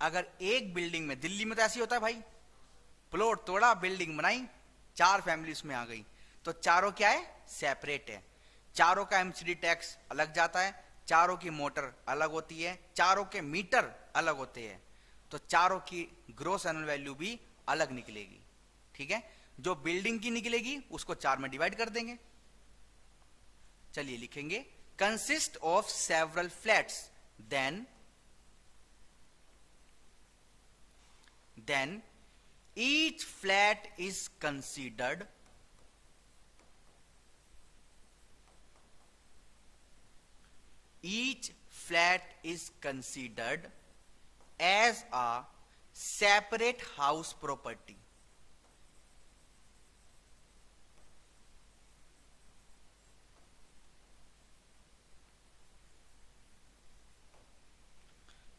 अगर एक बिल्डिंग में, दिल्ली में तो ऐसे होता है भाई, प्लॉट तोड़ा, बिल्डिंग बनाई, 4 फैमिली उसमें आ गई, तो चारों क्या है? सेपरेट है। चारों का एमसीडी टैक्स अलग जाता है, चारों की मोटर अलग होती है, चारों के मीटर अलग होते हैं, तो चारों की ग्रोस एनुअल वैल्यू भी अलग निकलेगी। ठीक है, जो बिल्डिंग की निकलेगी उसको 4 में डिवाइड कर देंगे। चलिए लिखेंगे, consist of several flats, then each flat is considered as a separate house property.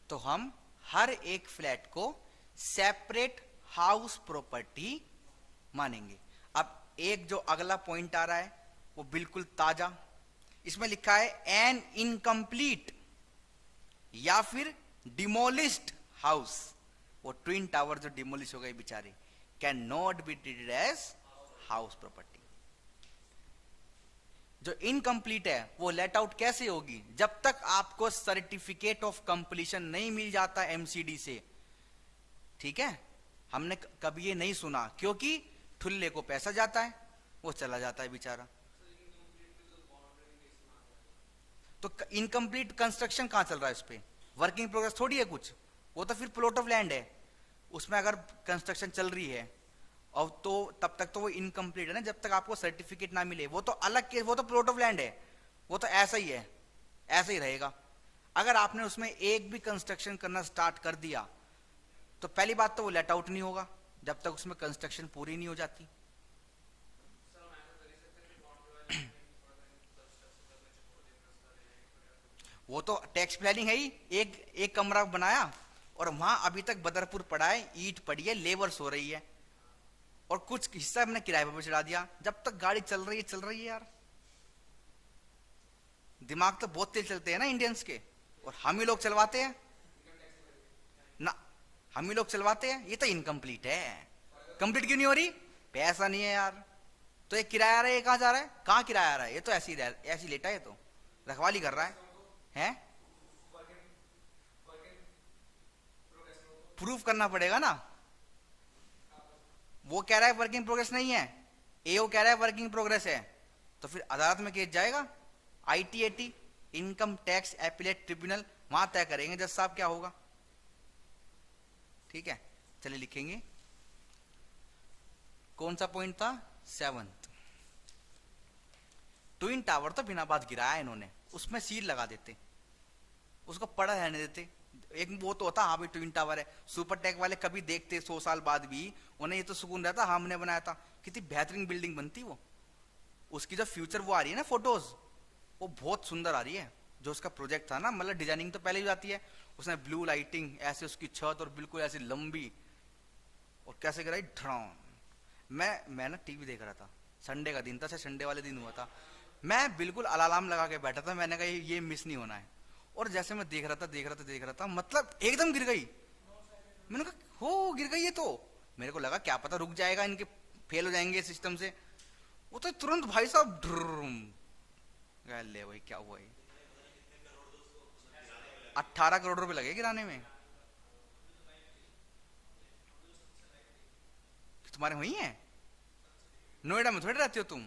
तो हम हर एक फ्लैट को सेपरेट हाउस प्रॉपर्टी मानेंगे। अब एक जो अगला पॉइंट आ रहा है वो बिल्कुल ताजा, इसमें लिखा है एन इनकम्प्लीट या फिर डिमोलिश्ड हाउस, वो ट्विन टावर जो डिमोलिश हो गए बेचारे, can not be treated as house property. जो इनकम्प्लीट है वो लेट आउट कैसे होगी? जब तक आपको सर्टिफिकेट ऑफ कंप्लीशन नहीं मिल जाता एमसीडी से। ठीक है, हमने कभी ये नहीं सुना, क्योंकि ठुल्ले को पैसा जाता है, वो चला जाता है बेचारा। तो इनकम्प्लीट कंस्ट्रक्शन कहां चल रहा है? उस पे वर्किंग प्रोग्रेस थोड़ी है कुछ, वो तो फिर प्लॉट ऑफ लैंड है, उसमें अगर कंस्ट्रक्शन चल रही है और तो तब तक तो वो इनकम्प्लीट है ना, जब तक आपको सर्टिफिकेट ना मिले। वो तो अलग के, वो तो प्लॉट ऑफ लैंड है, वो तो ऐसा ही है, ऐसा ही रहेगा। अगर आपने उसमें एक भी कंस्ट्रक्शन करना स्टार्ट कर दिया तो पहली बात तो वो लेट आउट नहीं होगा जब तक उसमें कंस्ट्रक्शन पूरी नहीं हो जाती। वो तो टैक्स प्लानिंग है ही, एक कमरा बनाया और वहां अभी तक बदरपुर पड़ा है, ईंट पड़ी है, लेबर सो रही है, और कुछ हिस्सा हमने किराए पर चढ़ा दिया। जब तक गाड़ी चल रही है यार। दिमाग तो बहुत तेज चलते हैं ना इंडियंस के, और हम ही लोग चलवाते हैं ना, हम ही लोग चलवाते हैं। ये तो इनकम्प्लीट है। कंप्लीट क्यों नहीं हो रही? पैसा नहीं है यार। तो ये किराया आ रहा है, ये कहां जा रहा है? कहां किराया आ रहा है? ये तो ऐसी लेटा है, तो रखवाली कर रहा है? प्रूफ करना पड़ेगा ना। वो कह रहा है वर्किंग प्रोग्रेस नहीं है, एओ कह रहा है वर्किंग प्रोग्रेस है, तो फिर अदालत में केस जाएगा। ITAT, income tax appellate tribunal, वहां तय करेंगे जज साहब क्या होगा। ठीक है, चलिए लिखेंगे, कौन सा पॉइंट था? 7th। ट्विन टावर तो बिना बात गिराया इन्होंने, उसमें सील लगा देते, उसको पड़ा रहने देते। एक वो तो होता, हाँ भाई ट्विन टावर है, सुपर टेक वाले कभी देखते 100 साल बाद भी, उन्हें ये तो सुकून रहता, हाँ हमने बनाया था। कितनी बेहतरीन बिल्डिंग बनती वो, उसकी जो फ्यूचर वो आ रही है ना फोटोज, वो बहुत सुंदर आ रही है। जो उसका प्रोजेक्ट था ना, मतलब डिजाइनिंग तो पहले ही आती है, उसने ब्लू लाइटिंग, ऐसे उसकी छत और बिल्कुल ऐसी लंबी, और कैसे कराई ड्रोन। मैं ना टीवी देख रहा था, संडे का दिन था, संडे वाले दिन हुआ था, मैं बिल्कुल अलार्म लगा के बैठा था, मैंने कहा ये मिस नहीं होना है। और जैसे मैं देख रहा था, मतलब एकदम गिर गई। मैंने कहा हो गिर गई है, तो मेरे को लगा क्या पता रुक जाएगा, इनके फेल हो जाएंगे सिस्टम से। वो तो तुरंत भाई साहब ले भाई क्या हुआ है। 18 करोड़ रुपए लगे गिराने में। तुम्हारे वही है? नोएडा में थोड़ी रहती हो तुम?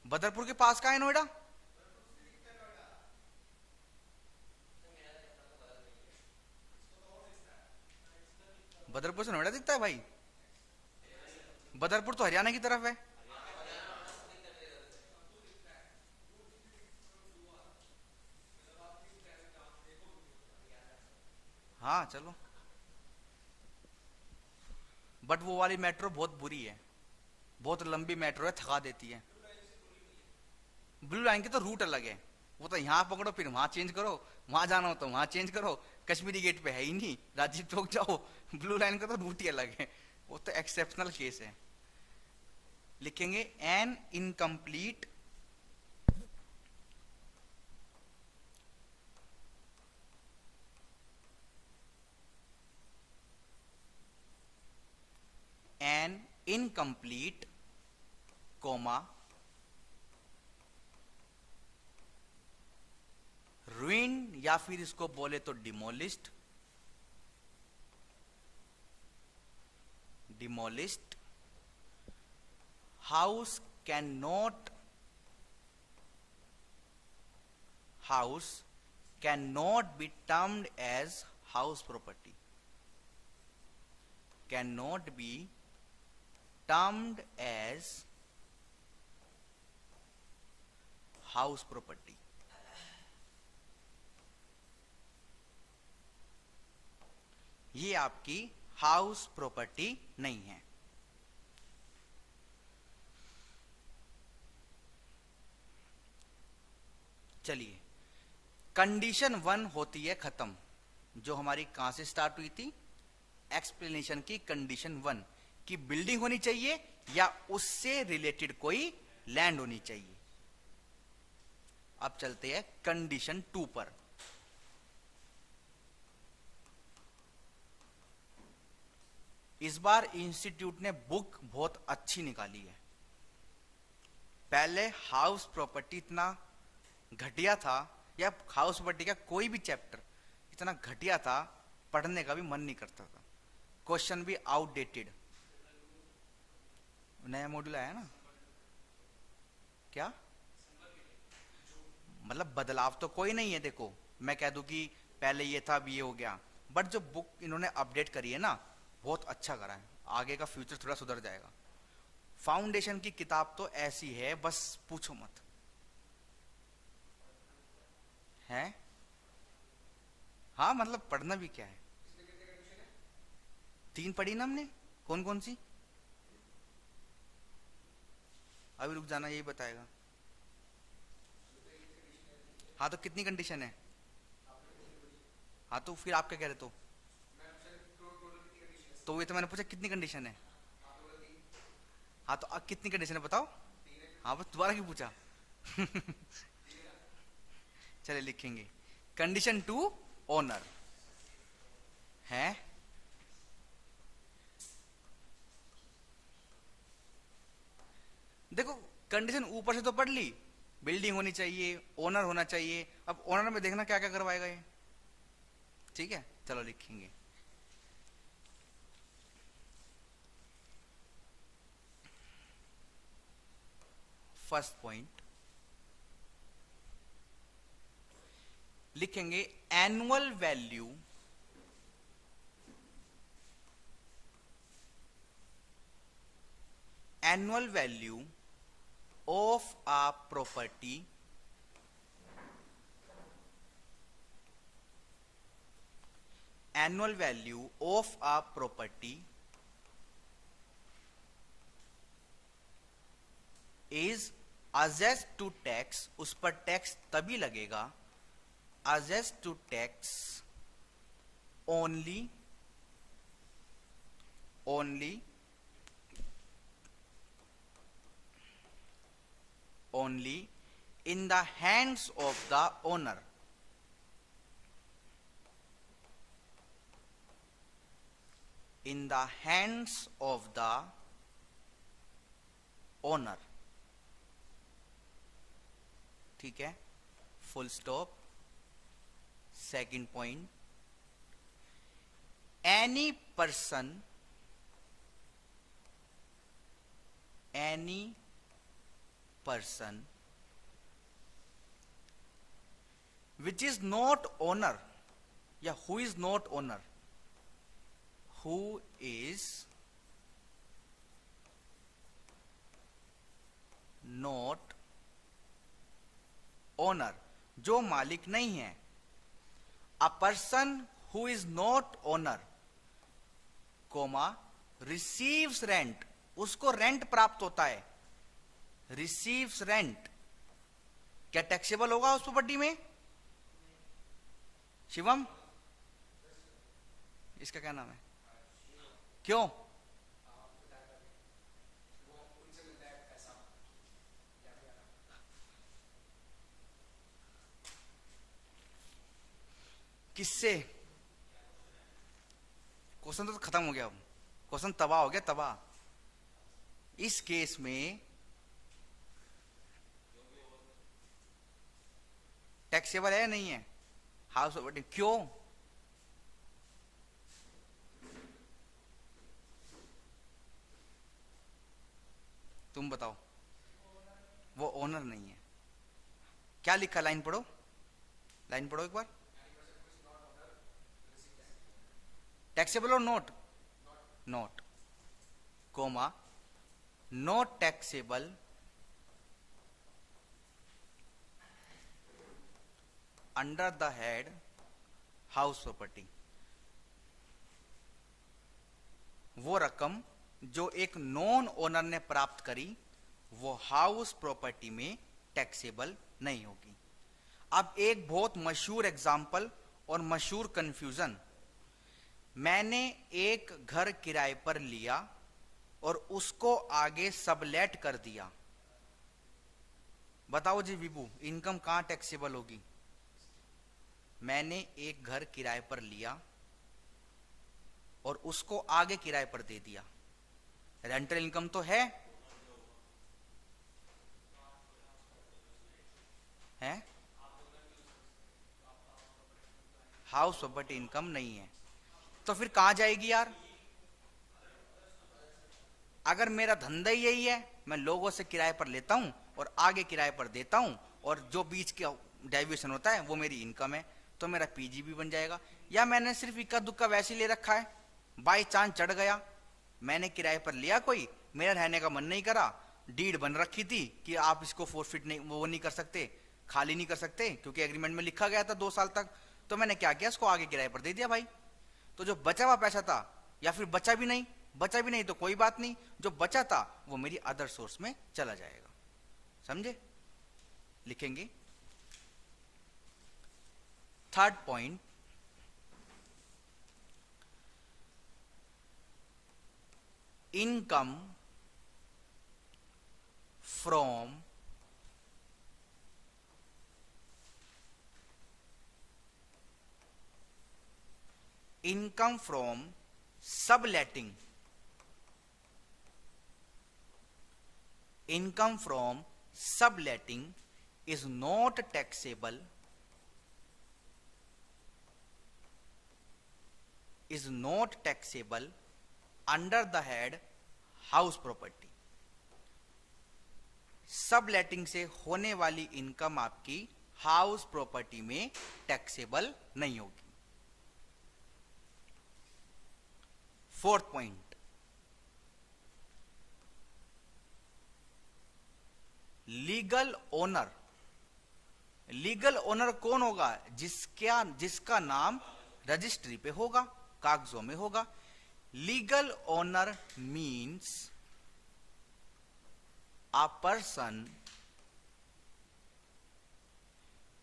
बदरपुर के पास का है नोएडा? बदरपुर से नोएडा दिखता है भाई? बदरपुर तो हरियाणा की तरफ है। हाँ चलो, बट वो वाली मेट्रो बहुत बुरी है, बहुत लंबी मेट्रो है, थका देती है। ब्लू लाइन के तो रूट अलग है, वो तो यहाँ पकड़ो फिर वहां चेंज करो, वहां जाना हो तो वहां चेंज करो। कश्मीरी गेट पे है ही नहीं, राजीव चौक जाओ। ब्लू लाइन का तो रूट ही अलग है, वो तो एक्सेप्शनल केस है। लिखेंगे an incomplete an incomplete comma ruin, या फिर इसको बोले तो demolished, demolished house can not, house cannot be termed as house property, cannot be termed as house property। ये आपकी हाउस प्रॉपर्टी नहीं है। चलिए, कंडीशन 1 होती है खत्म, जो हमारी कहां से स्टार्ट हुई थी, एक्सप्लेनेशन की कंडीशन 1 की बिल्डिंग होनी चाहिए या उससे रिलेटेड कोई लैंड होनी चाहिए। अब चलते हैं कंडीशन 2 पर। इस बार इंस्टीट्यूट ने बुक बहुत अच्छी निकाली है। पहले हाउस प्रॉपर्टी इतना घटिया था, या हाउस प्रॉपर्टी का कोई भी चैप्टर इतना घटिया था, पढ़ने का भी मन नहीं करता था, क्वेश्चन भी आउटडेटेड। नया मॉड्यूल आया ना, क्या मतलब बदलाव तो कोई नहीं है। देखो मैं कह दूं कि पहले ये था अभी ये हो गया, बट जो बुक इन्होंने अपडेट करी है ना, बहुत अच्छा करा है, आगे का फ्यूचर थोड़ा सुधर जाएगा। फाउंडेशन की किताब तो ऐसी है बस पूछो मत, है। हाँ मतलब पढ़ना भी क्या है, 3 पढ़ी ना हमने, कौन कौन सी? अभी रुक जाना, यही बताएगा। हाँ तो कितनी कंडीशन है? हाँ तो फिर आप क्या कह रहे? तो ये तो मैंने पूछा कितनी कंडीशन है। हाँ तो अब कितनी कंडीशन है बताओ। हाँ बस दोबारा क्यों पूछा? चले लिखेंगे कंडीशन 2 ओनर है। देखो कंडीशन ऊपर से तो पढ़ ली, बिल्डिंग होनी चाहिए, ओनर होना चाहिए, अब ओनर में देखना क्या क्या करवाएगा ये। ठीक है चलो लिखेंगे फर्स्ट पॉइंट, लिखेंगे annual value, annual value of a property annual value of a property is assessed to tax, उस पर टैक्स तभी लगेगा, assessed to tax only in the hands of the owner, in the hands of the owner। ठीक है, full stop. Second point, any person which is not owner, या who is not owner, who is not owner, जो मालिक नहीं है. A person who is not owner, comma, receives rent, उसको rent प्राप्त होता है. receives rent, क्या टैक्सेबल होगा उस प्रॉपर्टी में? शिवम, इसका क्या नाम है? क्यों? किससे? क्वेश्चन तो खत्म हो गया, क्वेश्चन तबाह हो गया, तबाह. इस केस में टैक्सेबल है या नहीं है हाउस प्रॉपर्टी? क्यों? तुम बताओ. वो ओनर नहीं है. क्या लिखा? लाइन पढ़ो, लाइन पढ़ो एक बार. टैक्सेबल और note? Note, comma, not taxable under the head house property. वो रकम जो एक नॉन ओनर ने प्राप्त करी वो हाउस प्रॉपर्टी में टैक्सेबल नहीं होगी. अब एक बहुत मशहूर एग्जाम्पल और मशहूर कंफ्यूजन. मैंने एक घर किराए पर लिया और उसको आगे सबलेट कर दिया. बताओ जी विभू, इनकम कहां टैक्सेबल होगी? मैंने एक घर किराए पर लिया और उसको आगे किराए पर दे दिया. रेंटल इनकम तो है, हैं? हाउस प्रॉपर्टी इनकम नहीं है. तो फिर कहां जाएगी यार? अगर मेरा धंधा ही यही है, मैं लोगों से किराए पर लेता हूं और आगे किराए पर देता हूं और जो बीच का डेविएशन होता है वो मेरी इनकम है, तो मेरा पीजीबी बन जाएगा. या मैंने सिर्फ इक्का दुक्का वैसे ले रखा है, बाई चांस चढ़ गया, मैंने किराए पर लिया, कोई मेरा रहने का मन नहीं करा, डीड बन रखी थी कि आप इसको फोरफिट नहीं, वो नहीं कर सकते, खाली नहीं कर सकते क्योंकि एग्रीमेंट में लिखा गया था 2 साल तक. तो मैंने क्या किया, इसको आगे किराए पर दे दिया भाई. तो जो बचा हुआ पैसा था, या फिर बचा भी नहीं तो कोई बात नहीं, जो बचा था वो मेरी अदर सोर्स में चला जाएगा. समझे? लिखेंगे. Third point, income from subletting. Income from subletting is not taxable under the head house property. Subletting से होने वाली इनकम आपकी हाउस प्रॉपर्टी में टैक्सेबल नहीं होगी. Fourth point, legal owner. Legal owner कौन होगा? जिसका नाम रजिस्ट्री पे होगा, कागजों में होगा. Legal owner means a person.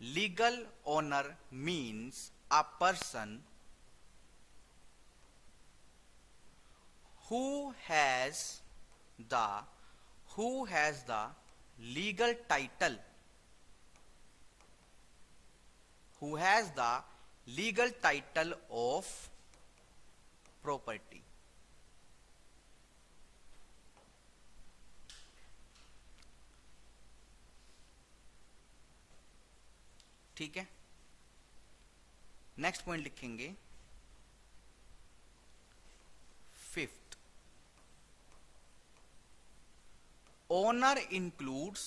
Legal owner means a person who has the legal title, of property. ठीक है, नेक्स्ट पॉइंट लिखेंगे फिफ्थ, ओनर इंक्लूड्स,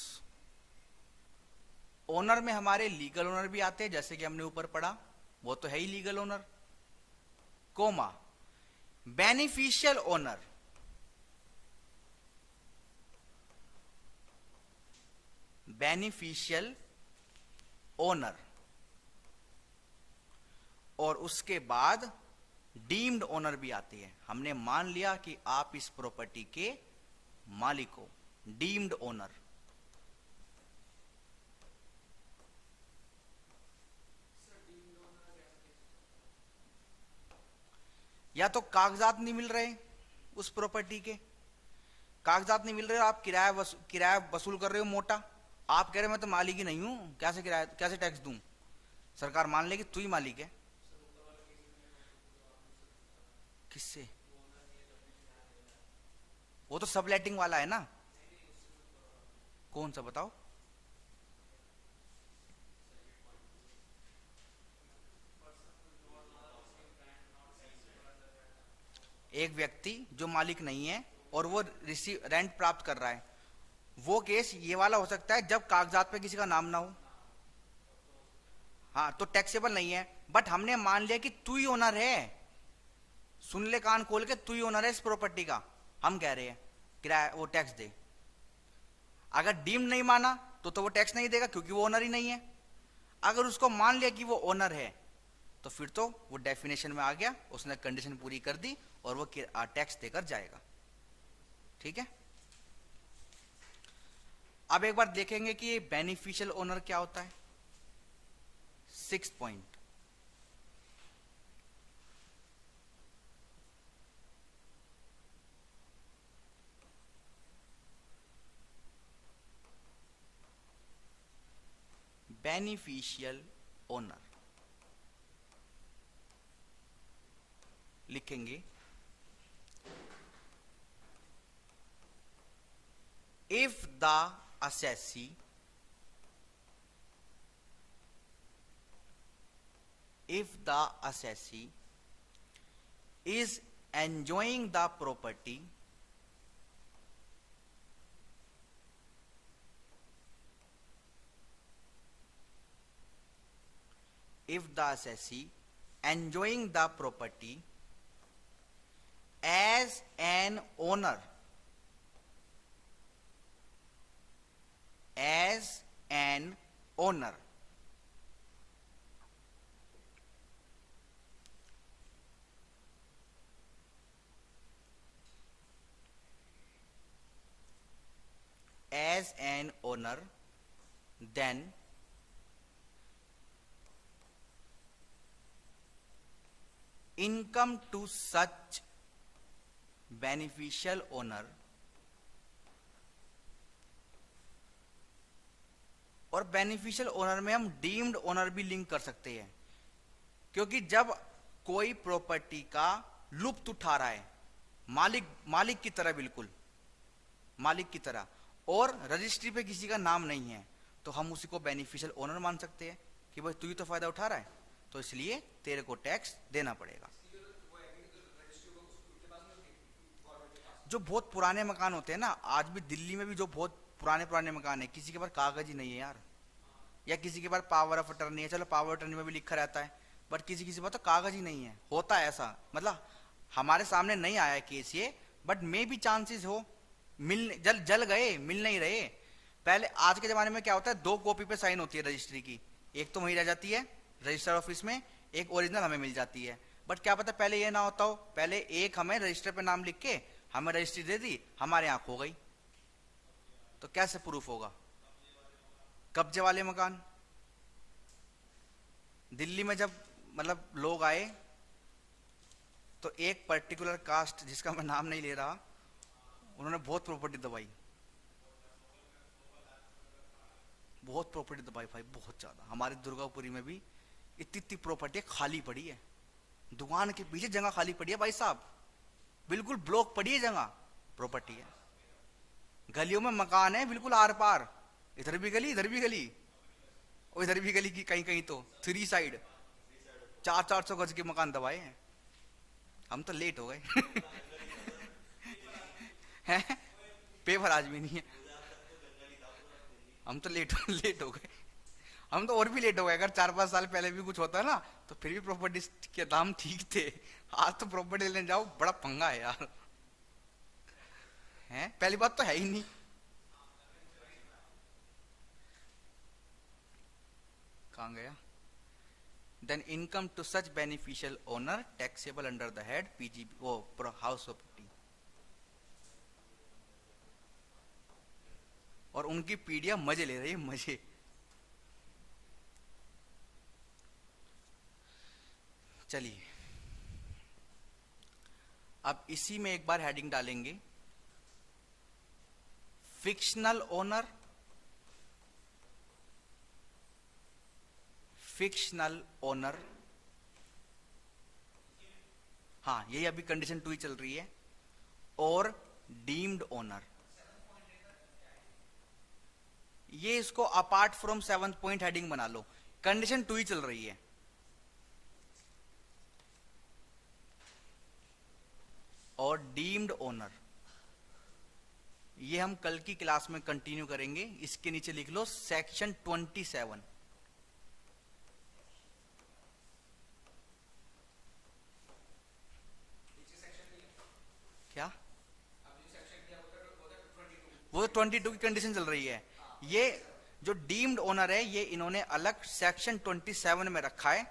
ओनर में हमारे लीगल ओनर भी आते हैं जैसे कि हमने ऊपर पढ़ा, वो तो है ही legal owner, comma beneficial owner, beneficial owner, और उसके बाद डीम्ड ओनर भी आती है। हमने मान लिया कि आप इस प्रॉपर्टी के मालिक हो, डीम्ड ओनर। या तो कागजात नहीं मिल रहे उस प्रॉपर्टी के, कागजात नहीं मिल रहे, आप किराया वसूल कर रहे हो मोटा, आप कह रहे मैं तो मालिक ही नहीं हूं, कैसे किराया, कैसे टैक्स दूं, सरकार मान लेगी तू ही मालिक है। किससे? वो तो सबलेटिंग वाला है ना। कौन सा बताओ? एक व्यक्ति जो मालिक नहीं है और वो रेंट प्राप्त कर रहा है, वो केस ये वाला हो सकता है जब कागजात पे किसी का नाम ना हो, हाँ तो टैक्सेबल नहीं है। बट हमने मान लिया कि तू ही ओनर है, सुन ले कान खोल के, तू ही ओनर है इस प्रॉपर्टी का, हम कह रहे हैं किराया वो टैक्स दे। अगर डीम नहीं माना तो वो टैक्स नहीं देगा क्योंकि वो ओनर ही नहीं है। अगर उसको मान लिया कि वो ओनर है तो फिर तो वो डेफिनेशन में आ गया, उसने कंडीशन पूरी कर दी और वो टैक्स देकर जाएगा। ठीक है, अब एक बार देखेंगे कि ये बेनिफिशियल ओनर क्या होता है। सिक्स्थ पॉइंट, बेनिफिशियल ओनर लिखेंगे if the assessee is enjoying the property as an owner, as an owner, then income to such beneficial owner, और बेनिफिशियल ओनर में हम डीम्ड ओनर भी लिंक कर सकते हैं, क्योंकि जब कोई प्रॉपर्टी का लुप्त उठा रहा है, मालिक की तरह, बिल्कुल मालिक की तरह, और रजिस्ट्री पे किसी का नाम नहीं है, तो हम उसी को बेनिफिशियल ओनर मान सकते हैं कि भाई तू ही तो फायदा उठा रहा है, तो इसलिए तेरे को टैक्स देना पड़ेगा। जो बहुत पुराने मकान होते हैं ना, आज भी दिल्ली में भी जो बहुत पुराने मकान है, किसी के पास कागज ही नहीं है यार, या किसी के पास पावर ऑफ अटर्नी है, चलो पावर अटर्नी में भी लिखा रहता है, बट किसी के पास तो कागज ही नहीं है, होता है ऐसा, मतलब हमारे सामने नहीं आया है केस ये, बट मे भी चांसेस हो, जल गए, मिल नहीं रहे। पहले आज के जमाने में क्या होता है, 2 कॉपी पे साइन होती है रजिस्ट्री की, एक तो वहीं रह जाती है रजिस्टर ऑफिस में, एक ओरिजिनल हमें मिल जाती है। बट क्या पता पहले ये ना होता हो, पहले एक हमें रजिस्टर पे नाम लिख के हमें रजिस्ट्री दे दी, हमारे यहाँ खो गई, तो कैसे प्रूफ होगा? कब्जे वाले मकान दिल्ली में जब मतलब लोग आए तो एक पर्टिकुलर कास्ट, जिसका मैं नाम नहीं ले रहा, उन्होंने बहुत प्रॉपर्टी दबाई, भाई, बहुत ज्यादा। हमारे दुर्गापुरी में भी इतनी प्रॉपर्टी खाली पड़ी है, दुकान के पीछे जगह खाली पड़ी है भाई साहब, बिल्कुल ब्लॉक पड़ी है जगह, प्रॉपर्टी है, गलियों में मकान है बिल्कुल आर पार, इधर भी गली इधर भी गली, और इधर भी गली की कहीं कहीं तो 3 साइड 400 गज के मकान दबाए हैं। हम तो लेट हो गए। हैं? पेपर आज भी नहीं है। हम तो लेट हो गए। हम तो और भी लेट हो गए। अगर 4-5 साल पहले भी कुछ होता ना तो फिर भी प्रॉपर्टी के दाम ठीक थे। आज तो प्रॉपर्टी लेने जाओ बड़ा पंगा है यार। हैं? पहली बात तो है ही नहीं। कहां गया? Then income to such beneficial owner taxable under the head PGB वो हाउस प्रॉपर्टी। और उनकी पीढ़ियां मजे ले रही है, मजे। चलिए अब इसी में एक बार हेडिंग डालेंगे, फिक्शनल ओनर, फिक्शनल ओनर। हाँ यही अभी कंडीशन 2 ही चल रही है। और डीम्ड ओनर। ये इसको apart from 7th point heading बना लो, कंडीशन 2 ही चल रही है। और डीम्ड ओनर ये हम कल की क्लास में कंटिन्यू करेंगे। इसके नीचे लिख लो सेक्शन 27। क्या? वो 22 की कंडीशन चल रही है। ये जो डीम्ड ओनर है ये इन्होंने अलग सेक्शन 27 में रखा है।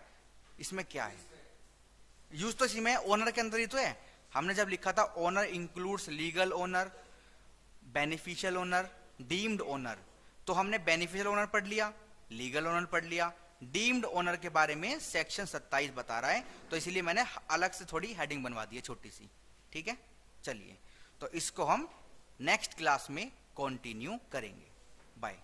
इसमें क्या है? यूज तो इसी में ओनर के अंदर ही तो है। हमने जब लिखा था owner includes legal owner, beneficial owner, deemed owner, तो हमने बेनिफिशियल ओनर पढ़ लिया, लीगल ओनर पढ़ लिया। डीम्ड ओनर के बारे में सेक्शन 27 बता रहा है, तो इसलिए मैंने अलग से थोड़ी हेडिंग बनवा दी है छोटी सी। ठीक है, चलिए तो इसको हम नेक्स्ट क्लास में कंटिन्यू करेंगे। बाय।